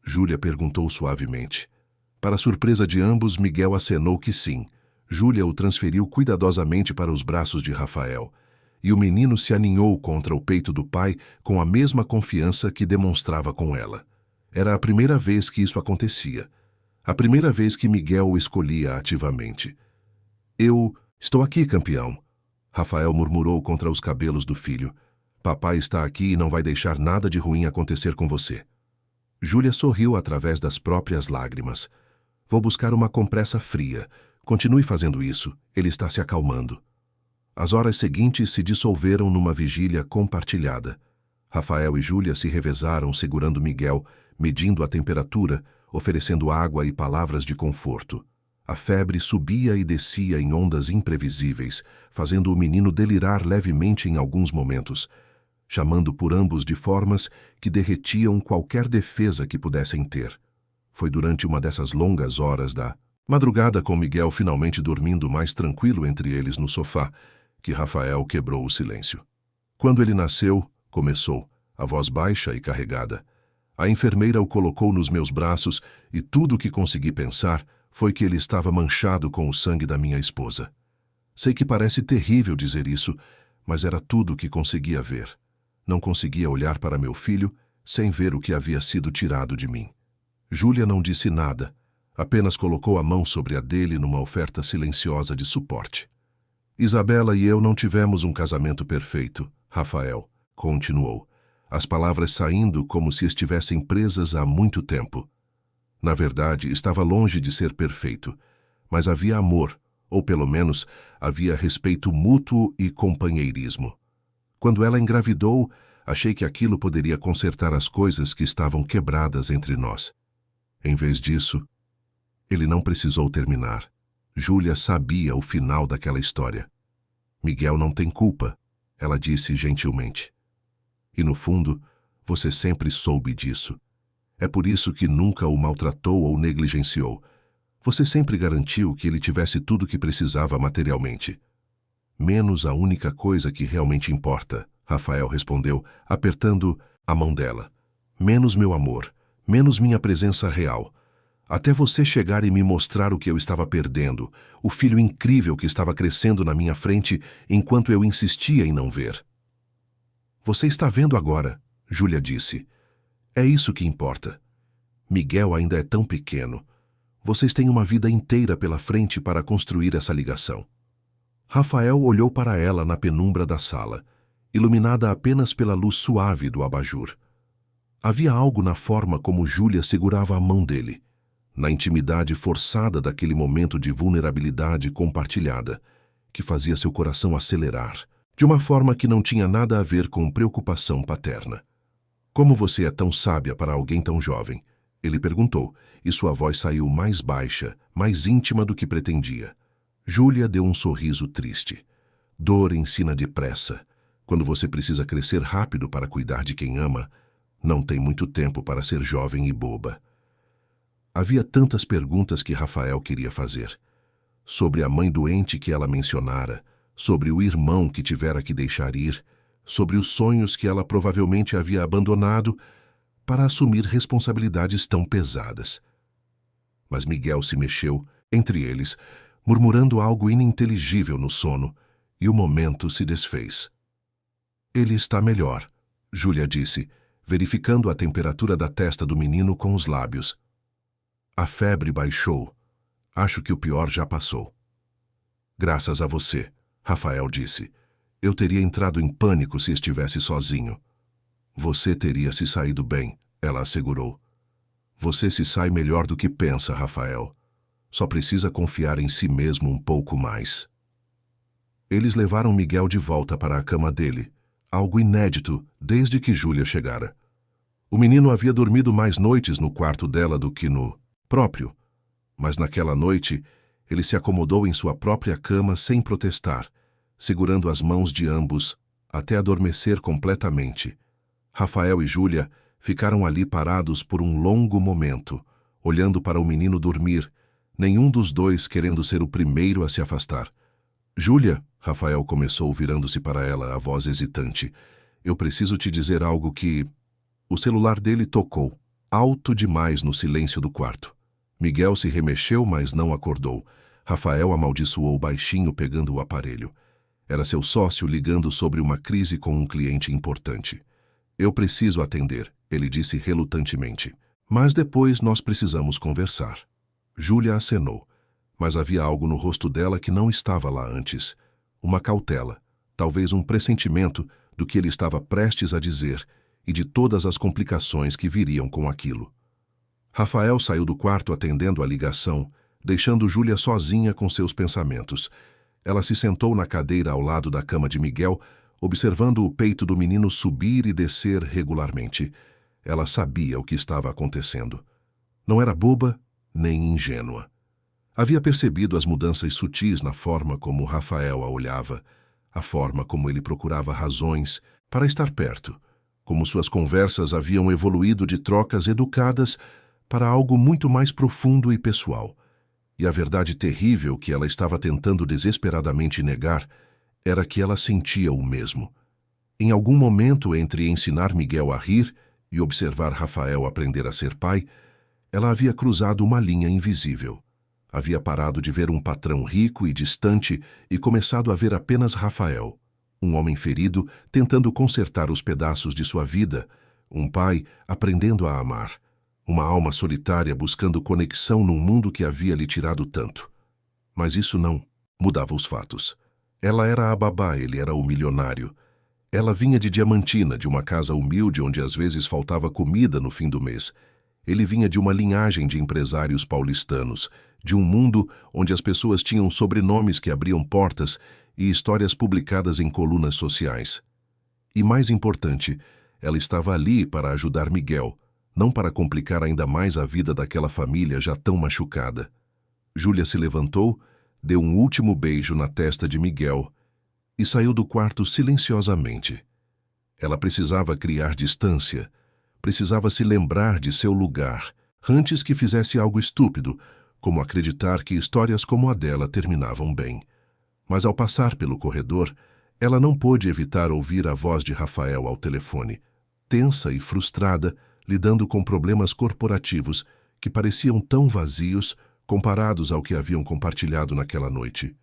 Júlia perguntou suavemente. Para surpresa de ambos, Miguel acenou que sim. Júlia o transferiu cuidadosamente para os braços de Rafael, e o menino se aninhou contra o peito do pai com a mesma confiança que demonstrava com ela. Era a primeira vez que isso acontecia. A primeira vez que Miguel o escolhia ativamente. Eu estou aqui, campeão. Rafael murmurou contra os cabelos do filho. Papai está aqui e não vai deixar nada de ruim acontecer com você. Júlia sorriu através das próprias lágrimas. Vou buscar uma compressa fria. Continue fazendo isso, ele está se acalmando. As horas seguintes se dissolveram numa vigília compartilhada. Rafael e Júlia se revezaram segurando Miguel, medindo a temperatura, oferecendo água e palavras de conforto. A febre subia e descia em ondas imprevisíveis, fazendo o menino delirar levemente em alguns momentos, chamando por ambos de formas que derretiam qualquer defesa que pudessem ter. Foi durante uma dessas longas horas da madrugada, com Miguel finalmente dormindo mais tranquilo entre eles no sofá, que Rafael quebrou o silêncio. Quando ele nasceu, começou, a voz baixa e carregada. A enfermeira o colocou nos meus braços e tudo o que consegui pensar foi que ele estava manchado com o sangue da minha esposa. Sei que parece terrível dizer isso, mas era tudo o que conseguia ver. Não conseguia olhar para meu filho sem ver o que havia sido tirado de mim. Júlia não disse nada, apenas colocou a mão sobre a dele numa oferta silenciosa de suporte. Isabela e eu não tivemos um casamento perfeito, Rafael, continuou, as palavras saindo como se estivessem presas há muito tempo. Na verdade, estava longe de ser perfeito, mas havia amor, ou pelo menos havia respeito mútuo e companheirismo. Quando ela engravidou, achei que aquilo poderia consertar as coisas que estavam quebradas entre nós. Em vez disso, ele não precisou terminar. Júlia sabia o final daquela história. Miguel não tem culpa, ela disse gentilmente. E no fundo, você sempre soube disso. É por isso que nunca o maltratou ou negligenciou. Você sempre garantiu que ele tivesse tudo o que precisava materialmente. Menos a única coisa que realmente importa, Rafael respondeu, apertando a mão dela. Menos meu amor, menos minha presença real. Até você chegar e me mostrar o que eu estava perdendo, o filho incrível que estava crescendo na minha frente enquanto eu insistia em não ver. Você está vendo agora, Júlia disse. É isso que importa. Miguel ainda é tão pequeno. Vocês têm uma vida inteira pela frente para construir essa ligação. Rafael olhou para ela na penumbra da sala, iluminada apenas pela luz suave do abajur. Havia algo na forma como Júlia segurava a mão dele, na intimidade forçada daquele momento de vulnerabilidade compartilhada, que fazia seu coração acelerar, de uma forma que não tinha nada a ver com preocupação paterna. Como você é tão sábia para alguém tão jovem? Ele perguntou, e sua voz saiu mais baixa, mais íntima do que pretendia. Júlia deu um sorriso triste. Dor ensina depressa. Quando você precisa crescer rápido para cuidar de quem ama, não tem muito tempo para ser jovem e boba. Havia tantas perguntas que Rafael queria fazer. Sobre a mãe doente que ela mencionara, sobre o irmão que tivera que deixar ir, sobre os sonhos que ela provavelmente havia abandonado para assumir responsabilidades tão pesadas. Mas Miguel se mexeu, entre eles, murmurando algo ininteligível no sono, e o momento se desfez. Ele está melhor, Júlia disse, verificando a temperatura da testa do menino com os lábios. A febre baixou. Acho que o pior já passou. Graças a você, Rafael disse. Eu teria entrado em pânico se estivesse sozinho. Você teria se saído bem, ela assegurou. Você se sai melhor do que pensa, Rafael. Só precisa confiar em si mesmo um pouco mais. Eles levaram Miguel de volta para a cama dele, algo inédito desde que Júlia chegara. O menino havia dormido mais noites no quarto dela do que no próprio, mas naquela noite ele se acomodou em sua própria cama sem protestar, segurando as mãos de ambos até adormecer completamente. Rafael e Júlia ficaram ali parados por um longo momento, olhando para o menino dormir, nenhum dos dois querendo ser o primeiro a se afastar. Júlia, Rafael começou virando-se para ela, a voz hesitante, eu preciso te dizer algo que... O celular dele tocou, alto demais no silêncio do quarto. Miguel se remexeu, mas não acordou. Rafael amaldiçoou baixinho pegando o aparelho. Era seu sócio ligando sobre uma crise com um cliente importante. Eu preciso atender, ele disse relutantemente. Mas depois nós precisamos conversar. Júlia acenou, mas havia algo no rosto dela que não estava lá antes. Uma cautela, talvez um pressentimento do que ele estava prestes a dizer e de todas as complicações que viriam com aquilo. Rafael saiu do quarto atendendo a ligação, deixando Júlia sozinha com seus pensamentos. Ela se sentou na cadeira ao lado da cama de Miguel, observando o peito do menino subir e descer regularmente. Ela sabia o que estava acontecendo. Não era boba nem ingênua. Havia percebido as mudanças sutis na forma como Rafael a olhava, a forma como ele procurava razões para estar perto, como suas conversas haviam evoluído de trocas educadas para algo muito mais profundo e pessoal. E a verdade terrível que ela estava tentando desesperadamente negar era que ela sentia o mesmo. Em algum momento entre ensinar Miguel a rir e observar Rafael aprender a ser pai, ela havia cruzado uma linha invisível. Havia parado de ver um patrão rico e distante e começado a ver apenas Rafael, um homem ferido tentando consertar os pedaços de sua vida, um pai aprendendo a amar, uma alma solitária buscando conexão num mundo que havia lhe tirado tanto. Mas isso não mudava os fatos. Ela era a babá, ele era o milionário. Ela vinha de Diamantina, de uma casa humilde onde às vezes faltava comida no fim do mês. Ele vinha de uma linhagem de empresários paulistanos, de um mundo onde as pessoas tinham sobrenomes que abriam portas e histórias publicadas em colunas sociais. E mais importante, ela estava ali para ajudar Miguel, não para complicar ainda mais a vida daquela família já tão machucada. Júlia se levantou, deu um último beijo na testa de Miguel e saiu do quarto silenciosamente. Ela precisava criar distância, precisava se lembrar de seu lugar, antes que fizesse algo estúpido, como acreditar que histórias como a dela terminavam bem. Mas ao passar pelo corredor, ela não pôde evitar ouvir a voz de Rafael ao telefone, tensa e frustrada, lidando com problemas corporativos que pareciam tão vazios comparados ao que haviam compartilhado naquela noite.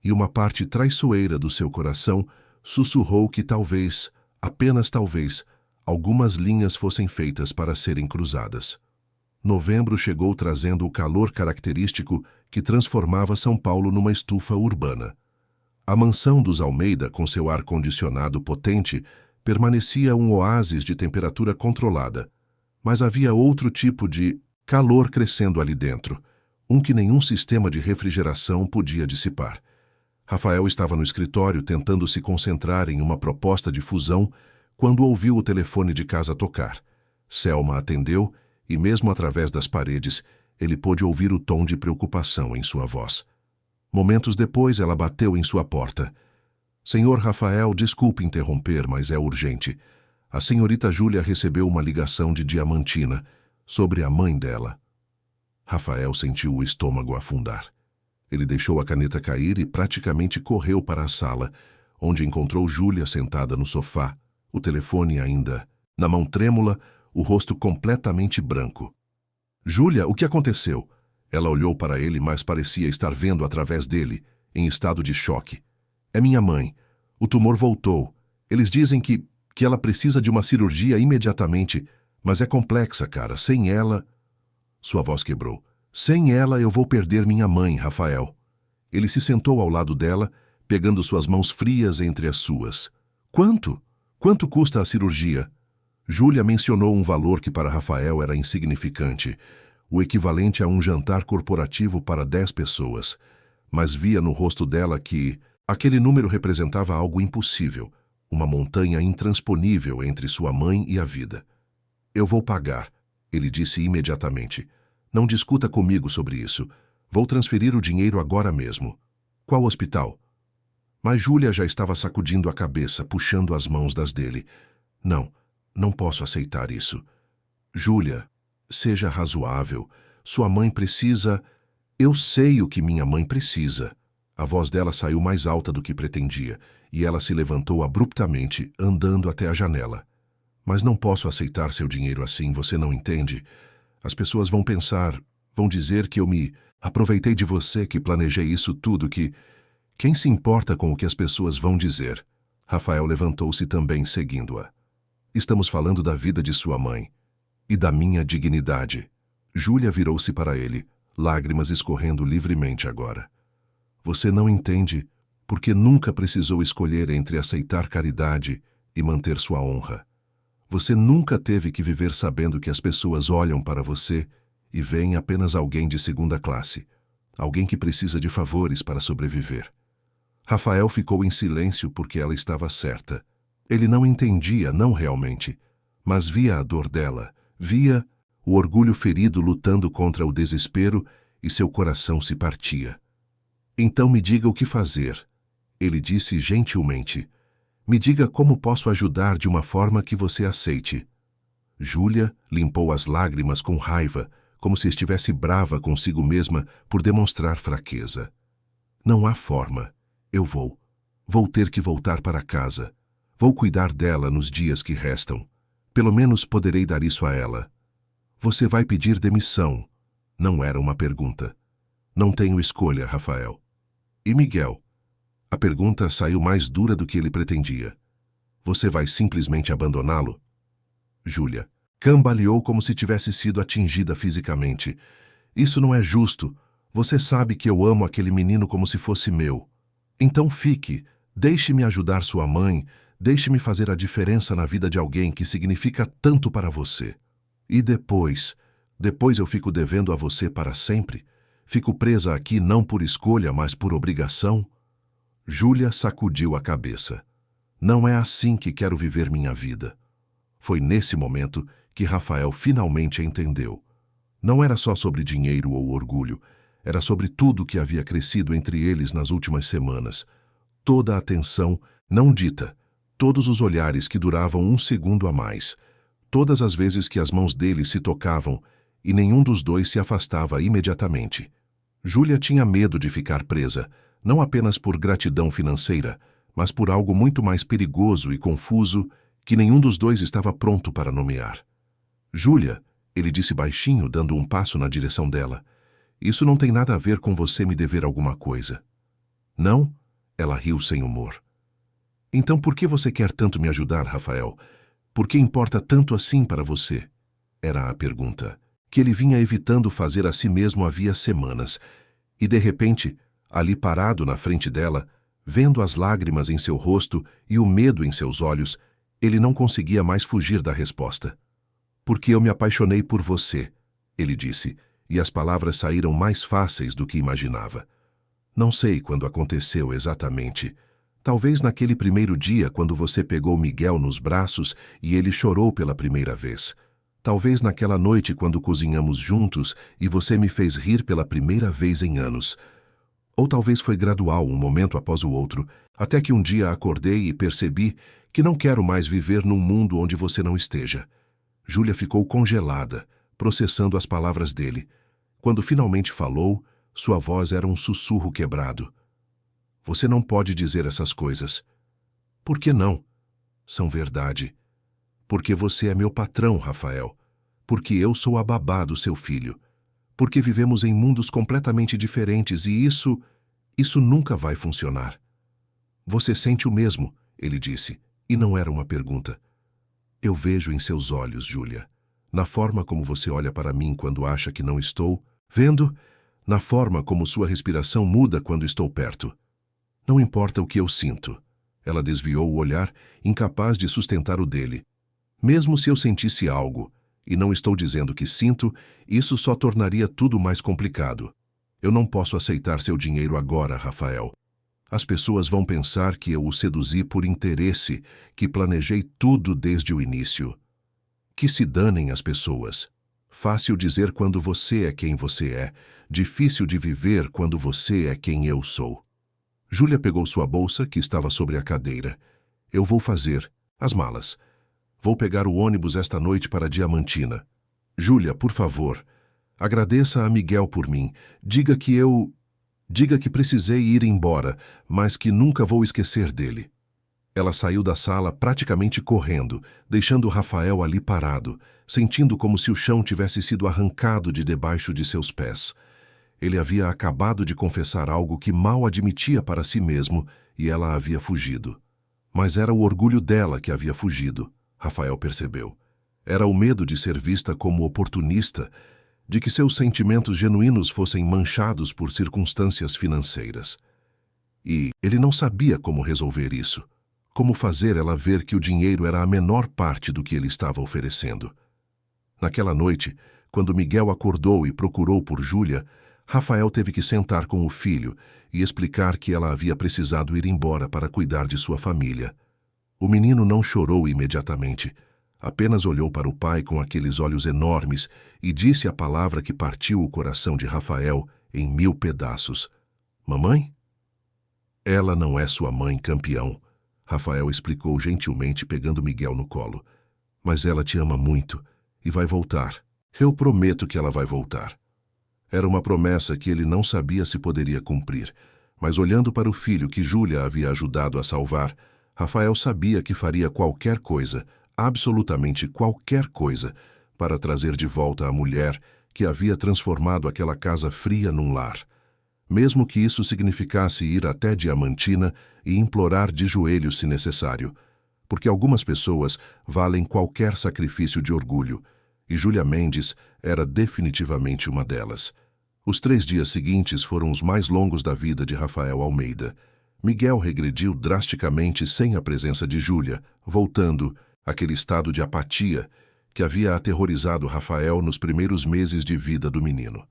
E uma parte traiçoeira do seu coração sussurrou que talvez, apenas talvez, algumas linhas fossem feitas para serem cruzadas. Novembro chegou trazendo o calor característico que transformava São Paulo numa estufa urbana. A mansão dos Almeida, com seu ar-condicionado potente, permanecia um oásis de temperatura controlada, mas havia outro tipo de calor crescendo ali dentro, um que nenhum sistema de refrigeração podia dissipar. Rafael estava no escritório tentando se concentrar em uma proposta de fusão quando ouviu o telefone de casa tocar. Selma atendeu e, mesmo através das paredes, ele pôde ouvir o tom de preocupação em sua voz. Momentos depois, ela bateu em sua porta. Senhor Rafael, desculpe interromper, mas é urgente. A senhorita Júlia recebeu uma ligação de Diamantina sobre a mãe dela. Rafael sentiu o estômago afundar. Ele deixou a caneta cair e praticamente correu para a sala, onde encontrou Júlia sentada no sofá, o telefone ainda na mão trêmula, o rosto completamente branco. Júlia, o que aconteceu? Ela olhou para ele, mas parecia estar vendo através dele, em estado de choque. É minha mãe. O tumor voltou. Eles dizem que ela precisa de uma cirurgia imediatamente, mas é complexa, cara. Sem ela... Sua voz quebrou. Sem ela eu vou perder minha mãe, Rafael. Ele se sentou ao lado dela, pegando suas mãos frias entre as suas. Quanto? Quanto custa a cirurgia? Júlia mencionou um valor que para Rafael era insignificante, o equivalente a um jantar corporativo para 10 pessoas, mas via no rosto dela que aquele número representava algo impossível, uma montanha intransponível entre sua mãe e a vida. Eu vou pagar, ele disse imediatamente. Não discuta comigo sobre isso. Vou transferir o dinheiro agora mesmo. Qual hospital? Mas Júlia já estava sacudindo a cabeça, puxando as mãos das dele. Não posso aceitar isso. Júlia, seja razoável. Sua mãe precisa... Eu sei o que minha mãe precisa. A voz dela saiu mais alta do que pretendia, e ela se levantou abruptamente, andando até a janela. Mas não posso aceitar seu dinheiro assim, você não entende? As pessoas vão pensar, vão dizer que eu me aproveitei de você, que planejei isso tudo, que... Quem se importa com o que as pessoas vão dizer? Rafael levantou-se também, seguindo-a. Estamos falando da vida de sua mãe e da minha dignidade. Júlia virou-se para ele, lágrimas escorrendo livremente agora. Você não entende porque nunca precisou escolher entre aceitar caridade e manter sua honra. Você nunca teve que viver sabendo que as pessoas olham para você e veem apenas alguém de segunda classe, alguém que precisa de favores para sobreviver. Rafael ficou em silêncio porque ela estava certa. Ele não entendia, não realmente, mas via a dor dela, via o orgulho ferido lutando contra o desespero e seu coração se partia. Então me diga o que fazer, ele disse gentilmente. Me diga como posso ajudar de uma forma que você aceite. Júlia limpou as lágrimas com raiva, como se estivesse brava consigo mesma por demonstrar fraqueza. Não há forma. Eu vou ter que voltar para casa. Vou cuidar dela nos dias que restam. Pelo menos poderei dar isso a ela. Você vai pedir demissão. Não era uma pergunta. Não tenho escolha, Rafael. E Miguel? A pergunta saiu mais dura do que ele pretendia. Você vai simplesmente abandoná-lo? Júlia. Cambaleou como se tivesse sido atingida fisicamente. Isso não é justo. Você sabe que eu amo aquele menino como se fosse meu. Então fique. Deixe-me ajudar sua mãe. Deixe-me fazer a diferença na vida de alguém que significa tanto para você. E depois eu fico devendo a você para sempre? Fico presa aqui não por escolha, mas por obrigação? Júlia sacudiu a cabeça. Não é assim que quero viver minha vida. Foi nesse momento que Rafael finalmente entendeu. Não era só sobre dinheiro ou orgulho, era sobre tudo que havia crescido entre eles nas últimas semanas. Toda a atenção não dita, todos os olhares que duravam um segundo a mais, todas as vezes que as mãos deles se tocavam e nenhum dos dois se afastava imediatamente. Júlia tinha medo de ficar presa, não apenas por gratidão financeira, mas por algo muito mais perigoso e confuso que nenhum dos dois estava pronto para nomear. Júlia, ele disse baixinho, dando um passo na direção dela, isso não tem nada a ver com você me dever alguma coisa. Não? Ela riu sem humor. Então por que você quer tanto me ajudar, Rafael? Por que importa tanto assim para você? Era a pergunta, que ele vinha evitando fazer a si mesmo havia semanas. E de repente, ali parado na frente dela, vendo as lágrimas em seu rosto e o medo em seus olhos, ele não conseguia mais fugir da resposta. Porque eu me apaixonei por você, ele disse, e as palavras saíram mais fáceis do que imaginava. Não sei quando aconteceu exatamente. Talvez naquele primeiro dia quando você pegou Miguel nos braços e ele chorou pela primeira vez. Talvez naquela noite quando cozinhamos juntos e você me fez rir pela primeira vez em anos. Ou talvez foi gradual, um momento após o outro, até que um dia acordei e percebi que não quero mais viver num mundo onde você não esteja. Júlia ficou congelada, processando as palavras dele. Quando finalmente falou, sua voz era um sussurro quebrado. Você não pode dizer essas coisas. Por que não? São verdade. Porque você é meu patrão, Rafael. Porque eu sou a babá do seu filho. Porque vivemos em mundos completamente diferentes e isso nunca vai funcionar. Você sente o mesmo, ele disse, e não era uma pergunta. Eu vejo em seus olhos, Júlia, na forma como você olha para mim quando acha que não estou, vendo, na forma como sua respiração muda quando estou perto. Não importa o que eu sinto. Ela desviou o olhar, incapaz de sustentar o dele. Mesmo se eu sentisse algo, e não estou dizendo que sinto, isso só tornaria tudo mais complicado. Eu não posso aceitar seu dinheiro agora, Rafael. As pessoas vão pensar que eu o seduzi por interesse, que planejei tudo desde o início. Que se danem as pessoas. Fácil dizer quando você é quem você é, difícil de viver quando você é quem eu sou. Júlia pegou sua bolsa, que estava sobre a cadeira. Eu vou fazer as malas. Vou pegar o ônibus esta noite para Diamantina. Júlia, por favor, agradeça a Miguel por mim. Diga que precisei ir embora, mas que nunca vou esquecer dele. Ela saiu da sala praticamente correndo, deixando Rafael ali parado, sentindo como se o chão tivesse sido arrancado de debaixo de seus pés. Ele havia acabado de confessar algo que mal admitia para si mesmo e ela havia fugido. Mas era o orgulho dela que havia fugido, Rafael percebeu. Era o medo de ser vista como oportunista, de que seus sentimentos genuínos fossem manchados por circunstâncias financeiras. E ele não sabia como resolver isso, como fazer ela ver que o dinheiro era a menor parte do que ele estava oferecendo. Naquela noite, quando Miguel acordou e procurou por Júlia, Rafael teve que sentar com o filho e explicar que ela havia precisado ir embora para cuidar de sua família. O menino não chorou imediatamente. Apenas olhou para o pai com aqueles olhos enormes e disse a palavra que partiu o coração de Rafael em 1000 pedaços. Mamãe? Ela não é sua mãe, campeão, Rafael explicou gentilmente pegando Miguel no colo. Mas ela te ama muito e vai voltar. Eu prometo que ela vai voltar. Era uma promessa que ele não sabia se poderia cumprir, mas olhando para o filho que Júlia havia ajudado a salvar, Rafael sabia que faria qualquer coisa, absolutamente qualquer coisa, para trazer de volta a mulher que havia transformado aquela casa fria num lar. Mesmo que isso significasse ir até Diamantina e implorar de joelhos se necessário. porque algumas pessoas valem qualquer sacrifício de orgulho, e Júlia Mendes era definitivamente uma delas. Os 3 dias seguintes foram os mais longos da vida de Rafael Almeida. Miguel regrediu drasticamente sem a presença de Júlia, voltando àquele estado de apatia que havia aterrorizado Rafael nos primeiros meses de vida do menino.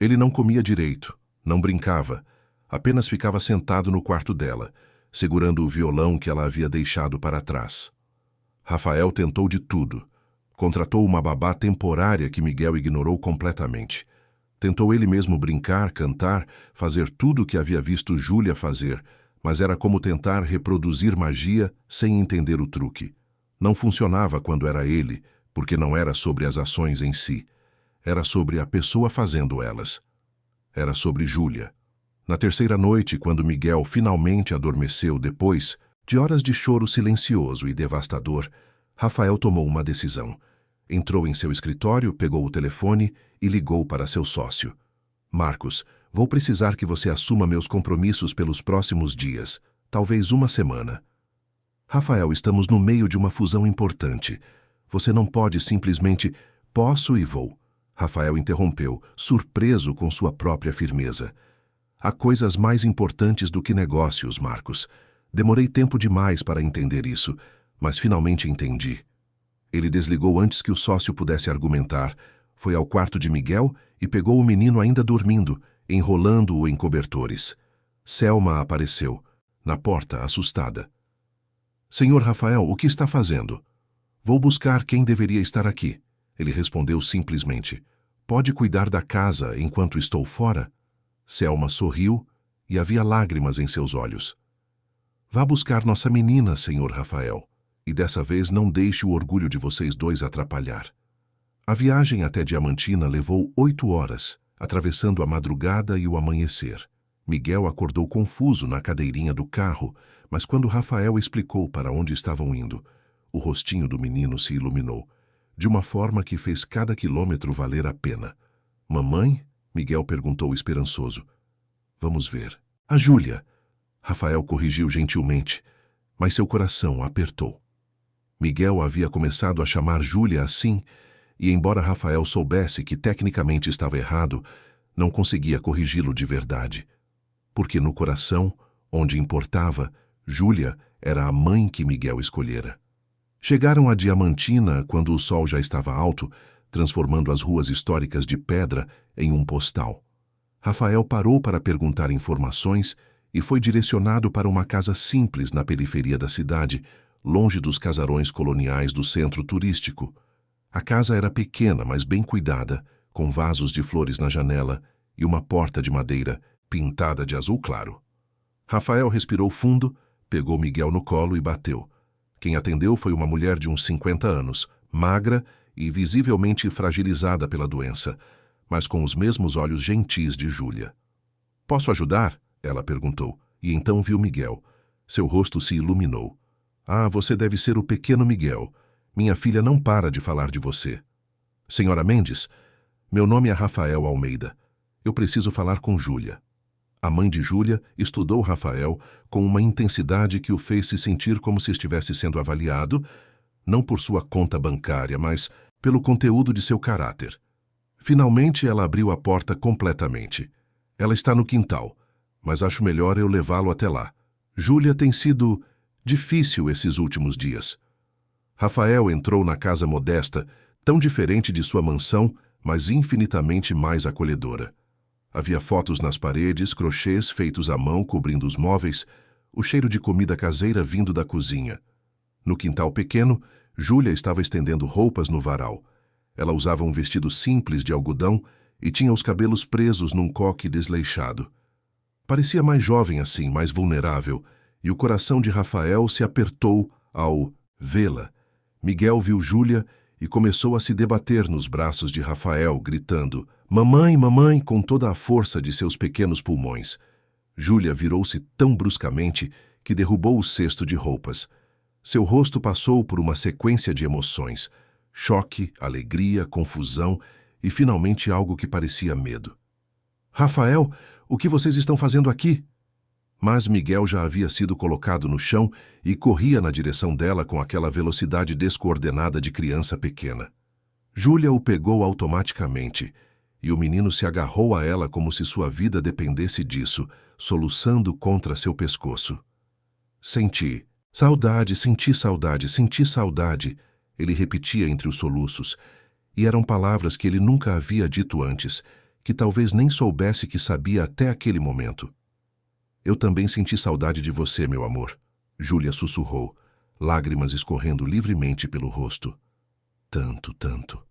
Ele não comia direito, não brincava, apenas ficava sentado no quarto dela, segurando o violão que ela havia deixado para trás. Rafael tentou de tudo. Contratou uma babá temporária que Miguel ignorou completamente. Tentou ele mesmo brincar, cantar, fazer tudo o que havia visto Júlia fazer, mas era como tentar reproduzir magia sem entender o truque. Não funcionava quando era ele, porque não era sobre as ações em si. Era sobre a pessoa fazendo elas. Era sobre Júlia. Na terceira noite, quando Miguel finalmente adormeceu depois de horas de choro silencioso e devastador, Rafael tomou uma decisão. Entrou em seu escritório, pegou o telefone e ligou para seu sócio. Marcos, vou precisar que você assuma meus compromissos pelos próximos dias, talvez uma semana. Rafael, estamos no meio de uma fusão importante. Você não pode simplesmente, posso e vou. Rafael interrompeu, surpreso com sua própria firmeza. Há coisas mais importantes do que negócios, Marcos. Demorei tempo demais para entender isso, mas finalmente entendi. Ele desligou antes que o sócio pudesse argumentar. Foi ao quarto de Miguel e pegou o menino ainda dormindo, enrolando-o em cobertores. Selma apareceu, na porta, assustada. Senhor Rafael, o que está fazendo? Vou buscar quem deveria estar aqui. Ele respondeu simplesmente. Pode cuidar da casa enquanto estou fora? Selma sorriu e havia lágrimas em seus olhos. Vá buscar nossa menina, senhor Rafael. E dessa vez não deixe o orgulho de vocês dois atrapalhar. A viagem até Diamantina levou 8 horas, atravessando a madrugada e o amanhecer. Miguel acordou confuso na cadeirinha do carro, mas quando Rafael explicou para onde estavam indo, o rostinho do menino se iluminou, de uma forma que fez cada quilômetro valer a pena. Mamãe? Miguel perguntou esperançoso. Vamos ver. A Júlia. Rafael corrigiu gentilmente, mas seu coração apertou. Miguel havia começado a chamar Júlia assim, e embora Rafael soubesse que tecnicamente estava errado, não conseguia corrigi-lo de verdade. Porque no coração, onde importava, Júlia era a mãe que Miguel escolhera. Chegaram a Diamantina quando o sol já estava alto, transformando as ruas históricas de pedra em um postal. Rafael parou para perguntar informações e foi direcionado para uma casa simples na periferia da cidade, longe dos casarões coloniais do centro turístico. A casa era pequena, mas bem cuidada, com vasos de flores na janela e uma porta de madeira pintada de azul claro. Rafael respirou fundo, pegou Miguel no colo e bateu. Quem atendeu foi uma mulher de uns 50 anos, magra e visivelmente fragilizada pela doença, mas com os mesmos olhos gentis de Júlia. Posso ajudar? Ela perguntou, e então viu Miguel. Seu rosto se iluminou. Ah, você deve ser o pequeno Miguel. Minha filha não para de falar de você. Senhora Mendes, meu nome é Rafael Almeida. Eu preciso falar com Júlia. A mãe de Júlia estudou Rafael com uma intensidade que o fez se sentir como se estivesse sendo avaliado, não por sua conta bancária, mas pelo conteúdo de seu caráter. Finalmente ela abriu a porta completamente. Ela está no quintal, mas acho melhor eu levá-lo até lá. Júlia tem sido difícil esses últimos dias. Rafael entrou na casa modesta, tão diferente de sua mansão, mas infinitamente mais acolhedora. Havia fotos nas paredes, crochês feitos à mão cobrindo os móveis, o cheiro de comida caseira vindo da cozinha. No quintal pequeno, Júlia estava estendendo roupas no varal. Ela usava um vestido simples de algodão e tinha os cabelos presos num coque desleixado. Parecia mais jovem assim, mais vulnerável, e o coração de Rafael se apertou ao vê-la. Miguel viu Júlia e começou a se debater nos braços de Rafael, gritando, "Mamãe, mamãe", com toda a força de seus pequenos pulmões. Júlia virou-se tão bruscamente que derrubou o cesto de roupas. Seu rosto passou por uma sequência de emoções, choque, alegria, confusão e finalmente algo que parecia medo. "Rafael, o que vocês estão fazendo aqui?" Mas Miguel já havia sido colocado no chão e corria na direção dela com aquela velocidade descoordenada de criança pequena. Júlia o pegou automaticamente, e o menino se agarrou a ela como se sua vida dependesse disso, soluçando contra seu pescoço. Senti saudade, senti saudade, senti saudade, ele repetia entre os soluços, e eram palavras que ele nunca havia dito antes, que talvez nem soubesse que sabia até aquele momento. Eu também senti saudade de você, meu amor, Júlia sussurrou, lágrimas escorrendo livremente pelo rosto. Tanto, tanto.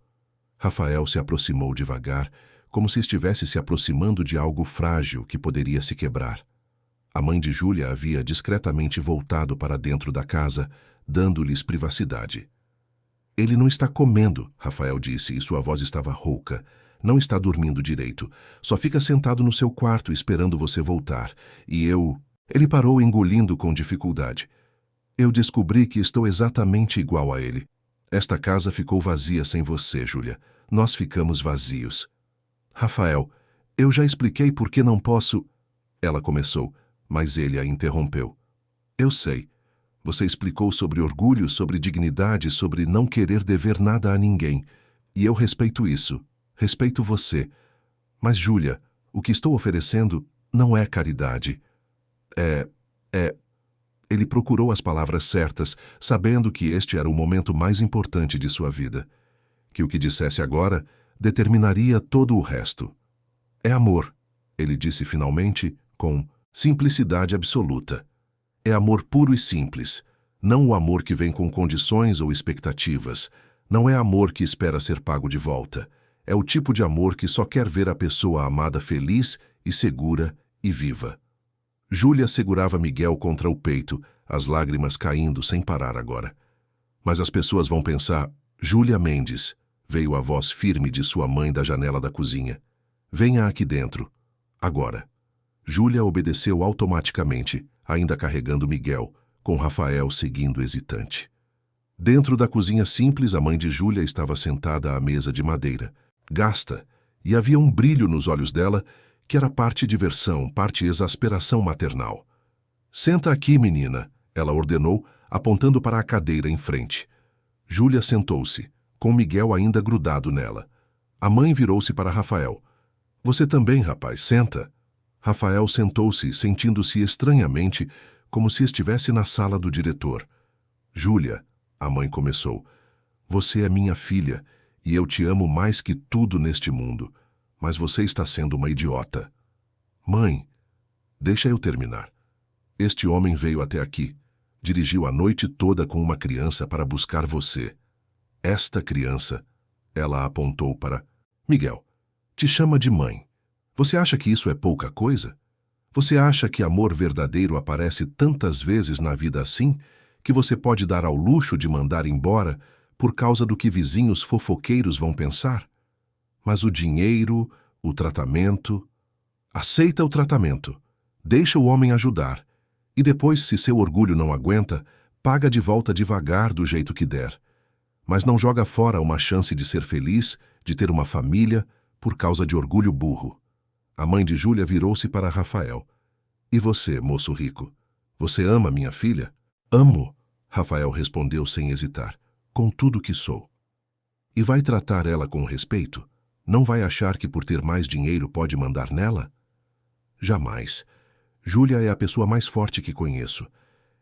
Rafael se aproximou devagar, como se estivesse se aproximando de algo frágil que poderia se quebrar. A mãe de Júlia havia discretamente voltado para dentro da casa, dando-lhes privacidade. Ele não está comendo, Rafael disse, e sua voz estava rouca. Não está dormindo direito. Só fica sentado no seu quarto esperando você voltar. E eu... Ele parou, engolindo com dificuldade. Eu descobri que estou exatamente igual a ele. Esta casa ficou vazia sem você, Júlia. Nós ficamos vazios. Rafael, eu já expliquei por que não posso... Ela começou, mas ele a interrompeu. Eu sei. Você explicou sobre orgulho, sobre dignidade, sobre não querer dever nada a ninguém. E eu respeito isso. Respeito você. Mas, Júlia, o que estou oferecendo não é caridade. Ele procurou as palavras certas, sabendo que este era o momento mais importante de sua vida. Que o que dissesse agora determinaria todo o resto. É amor, ele disse finalmente, com simplicidade absoluta. É amor puro e simples. Não o amor que vem com condições ou expectativas. Não é amor que espera ser pago de volta. É o tipo de amor que só quer ver a pessoa amada feliz e segura e viva. Júlia segurava Miguel contra o peito, as lágrimas caindo sem parar agora. Mas as pessoas vão pensar, Júlia Mendes, veio a voz firme de sua mãe da janela da cozinha. Venha aqui dentro. Agora. Júlia obedeceu automaticamente, ainda carregando Miguel, com Rafael seguindo hesitante. Dentro da cozinha simples, a mãe de Júlia estava sentada à mesa de madeira, gasta, e havia um brilho nos olhos dela que era parte diversão, parte exasperação maternal. Senta aqui, menina, ela ordenou, apontando para a cadeira em frente. Júlia sentou-se, com Miguel ainda grudado nela. A mãe virou-se para Rafael. Você também, rapaz, senta. Rafael sentou-se, sentindo-se estranhamente, como se estivesse na sala do diretor. Júlia, a mãe começou, você é minha filha, e eu te amo mais que tudo neste mundo, mas você está sendo uma idiota. Mãe, deixa eu terminar. Este homem veio até aqui, dirigiu a noite toda com uma criança para buscar você. Esta criança, ela apontou para... Miguel, te chama de mãe. Você acha que isso é pouca coisa? Você acha que amor verdadeiro aparece tantas vezes na vida assim, que você pode dar ao luxo de mandar embora por causa do que vizinhos fofoqueiros vão pensar? Mas o dinheiro, o tratamento... Aceita o tratamento. Deixa o homem ajudar. E depois, se seu orgulho não aguenta, paga de volta devagar do jeito que der. Mas não joga fora uma chance de ser feliz, de ter uma família, por causa de orgulho burro. A mãe de Júlia virou-se para Rafael. E você, moço rico? Você ama minha filha? Amo, Rafael respondeu sem hesitar, com tudo que sou. E vai tratar ela com respeito? Não vai achar que por ter mais dinheiro pode mandar nela? Jamais. Júlia é a pessoa mais forte que conheço.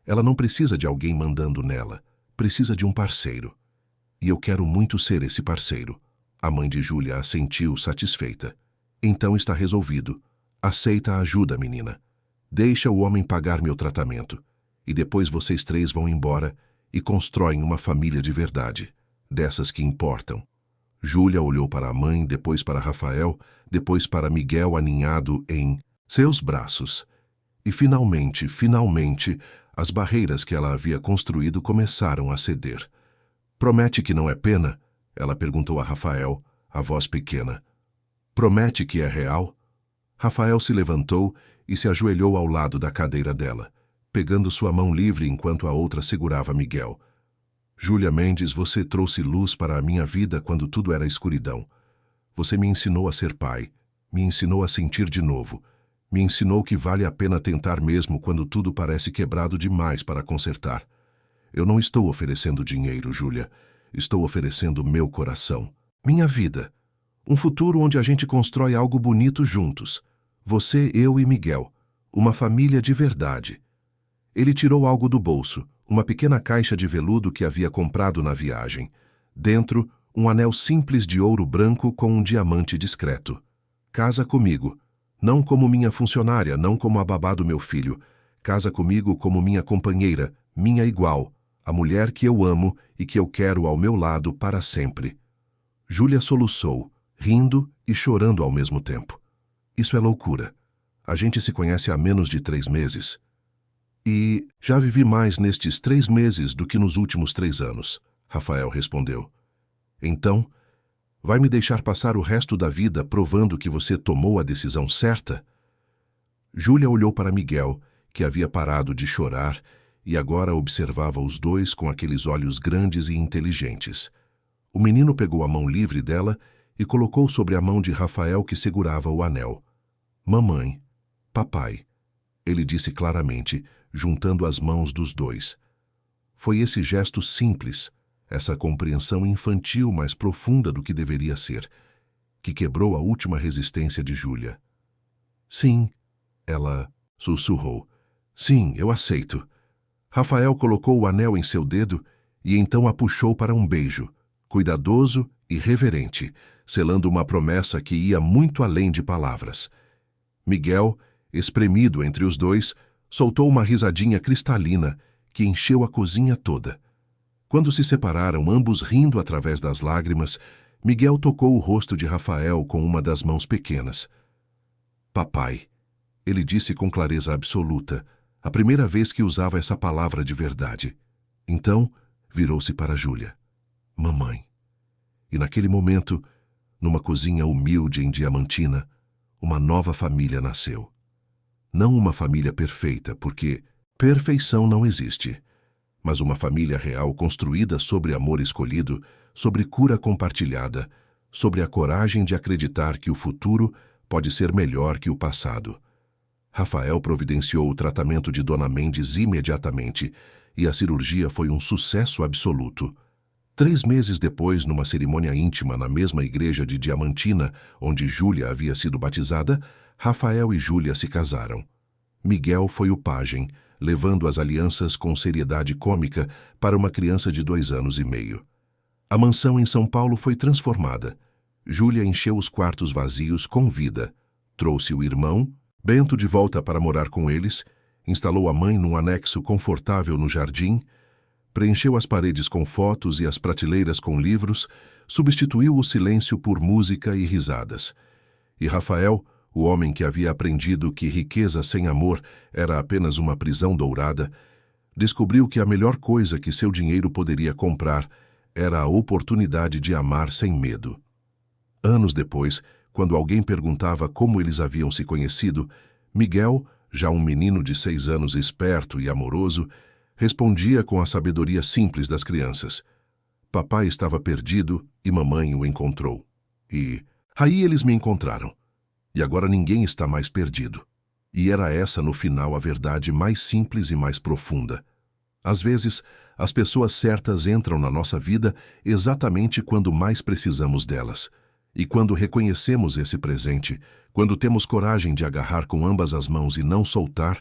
Ela não precisa de alguém mandando nela. Precisa de um parceiro. E eu quero muito ser esse parceiro. A mãe de Júlia assentiu satisfeita. Então está resolvido. Aceita a ajuda, menina. Deixa o homem pagar meu tratamento. E depois vocês três vão embora e constroem uma família de verdade. Dessas que importam. Júlia olhou para a mãe, depois para Rafael, depois para Miguel aninhado em seus braços. E finalmente, as barreiras que ela havia construído começaram a ceder. Promete que não é pena? Ela perguntou a Rafael, a voz pequena. Promete que é real? Rafael se levantou e se ajoelhou ao lado da cadeira dela, pegando sua mão livre enquanto a outra segurava Miguel. Júlia Mendes, você trouxe luz para a minha vida quando tudo era escuridão. Você me ensinou a ser pai, me ensinou a sentir de novo, Me ensinou que vale a pena tentar mesmo quando tudo parece quebrado demais para consertar. Eu não estou oferecendo dinheiro, Júlia. Estou oferecendo meu coração. Minha vida. Um futuro onde a gente constrói algo bonito juntos. Você, eu e Miguel. Uma família de verdade. Ele tirou algo do bolso, uma pequena caixa de veludo que havia comprado na viagem. Dentro, um anel simples de ouro branco com um diamante discreto. Casa comigo. Não como minha funcionária, não como a babá do meu filho. Casa comigo como minha companheira, minha igual, a mulher que eu amo e que eu quero ao meu lado para sempre. Júlia soluçou, rindo e chorando ao mesmo tempo. Isso é loucura. A gente se conhece há menos de 3 meses. E já vivi mais nestes 3 meses do que nos últimos 3 anos, Rafael respondeu. Então, vai me deixar passar o resto da vida provando que você tomou a decisão certa? Júlia olhou para Miguel, que havia parado de chorar e agora observava os dois com aqueles olhos grandes e inteligentes. O menino pegou a mão livre dela e colocou sobre a mão de Rafael, que segurava o anel. Mamãe, papai, ele disse claramente, juntando as mãos dos dois. Foi esse gesto simples, essa compreensão infantil mais profunda do que deveria ser, que quebrou a última resistência de Júlia. Sim, ela sussurrou. Sim, eu aceito. Rafael colocou o anel em seu dedo e então a puxou para um beijo, cuidadoso e reverente, selando uma promessa que ia muito além de palavras. Miguel, espremido entre os dois, soltou uma risadinha cristalina que encheu a cozinha toda. Quando se separaram, ambos rindo através das lágrimas, Miguel tocou o rosto de Rafael com uma das mãos pequenas. Papai, ele disse com clareza absoluta, a primeira vez que usava essa palavra de verdade. Então, virou-se para Júlia. Mamãe. E naquele momento, numa cozinha humilde em Diamantina, uma nova família nasceu. Não uma família perfeita, porque perfeição não existe, mas uma família real construída sobre amor escolhido, sobre cura compartilhada, sobre a coragem de acreditar que o futuro pode ser melhor que o passado. Rafael providenciou o tratamento de Dona Mendes imediatamente e a cirurgia foi um sucesso absoluto. 3 meses depois, numa cerimônia íntima na mesma igreja de Diamantina, onde Júlia havia sido batizada, Rafael e Júlia se casaram. Miguel foi o pajem, levando as alianças com seriedade cômica para uma criança de 2 anos e meio. A mansão em São Paulo foi transformada. Júlia encheu os quartos vazios com vida. Trouxe o irmão, Bento, de volta para morar com eles, instalou a mãe num anexo confortável no jardim, preencheu as paredes com fotos e as prateleiras com livros, substituiu o silêncio por música e risadas. E Rafael, o homem que havia aprendido que riqueza sem amor era apenas uma prisão dourada, descobriu que a melhor coisa que seu dinheiro poderia comprar era a oportunidade de amar sem medo. Anos depois, quando alguém perguntava como eles haviam se conhecido, Miguel, já um menino de 6 anos esperto e amoroso, respondia com a sabedoria simples das crianças. Papai estava perdido e mamãe o encontrou. E aí eles me encontraram. E agora ninguém está mais perdido. E era essa, no final, a verdade mais simples e mais profunda. Às vezes, as pessoas certas entram na nossa vida exatamente quando mais precisamos delas. E quando reconhecemos esse presente, quando temos coragem de agarrar com ambas as mãos e não soltar,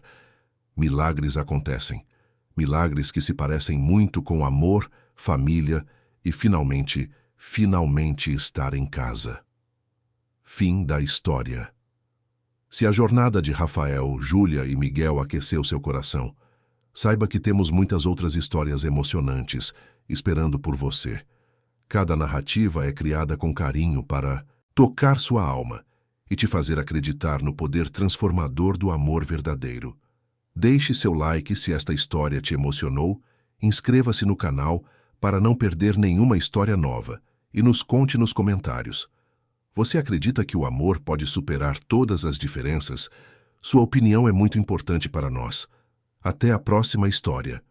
milagres acontecem. Milagres que se parecem muito com amor, família e, finalmente estar em casa. Fim da história. Se a jornada de Rafael, Júlia e Miguel aqueceu seu coração, saiba que temos muitas outras histórias emocionantes esperando por você. Cada narrativa é criada com carinho para tocar sua alma e te fazer acreditar no poder transformador do amor verdadeiro. Deixe seu like se esta história te emocionou, inscreva-se no canal para não perder nenhuma história nova e nos conte nos comentários. Você acredita que o amor pode superar todas as diferenças? Sua opinião é muito importante para nós. Até a próxima história.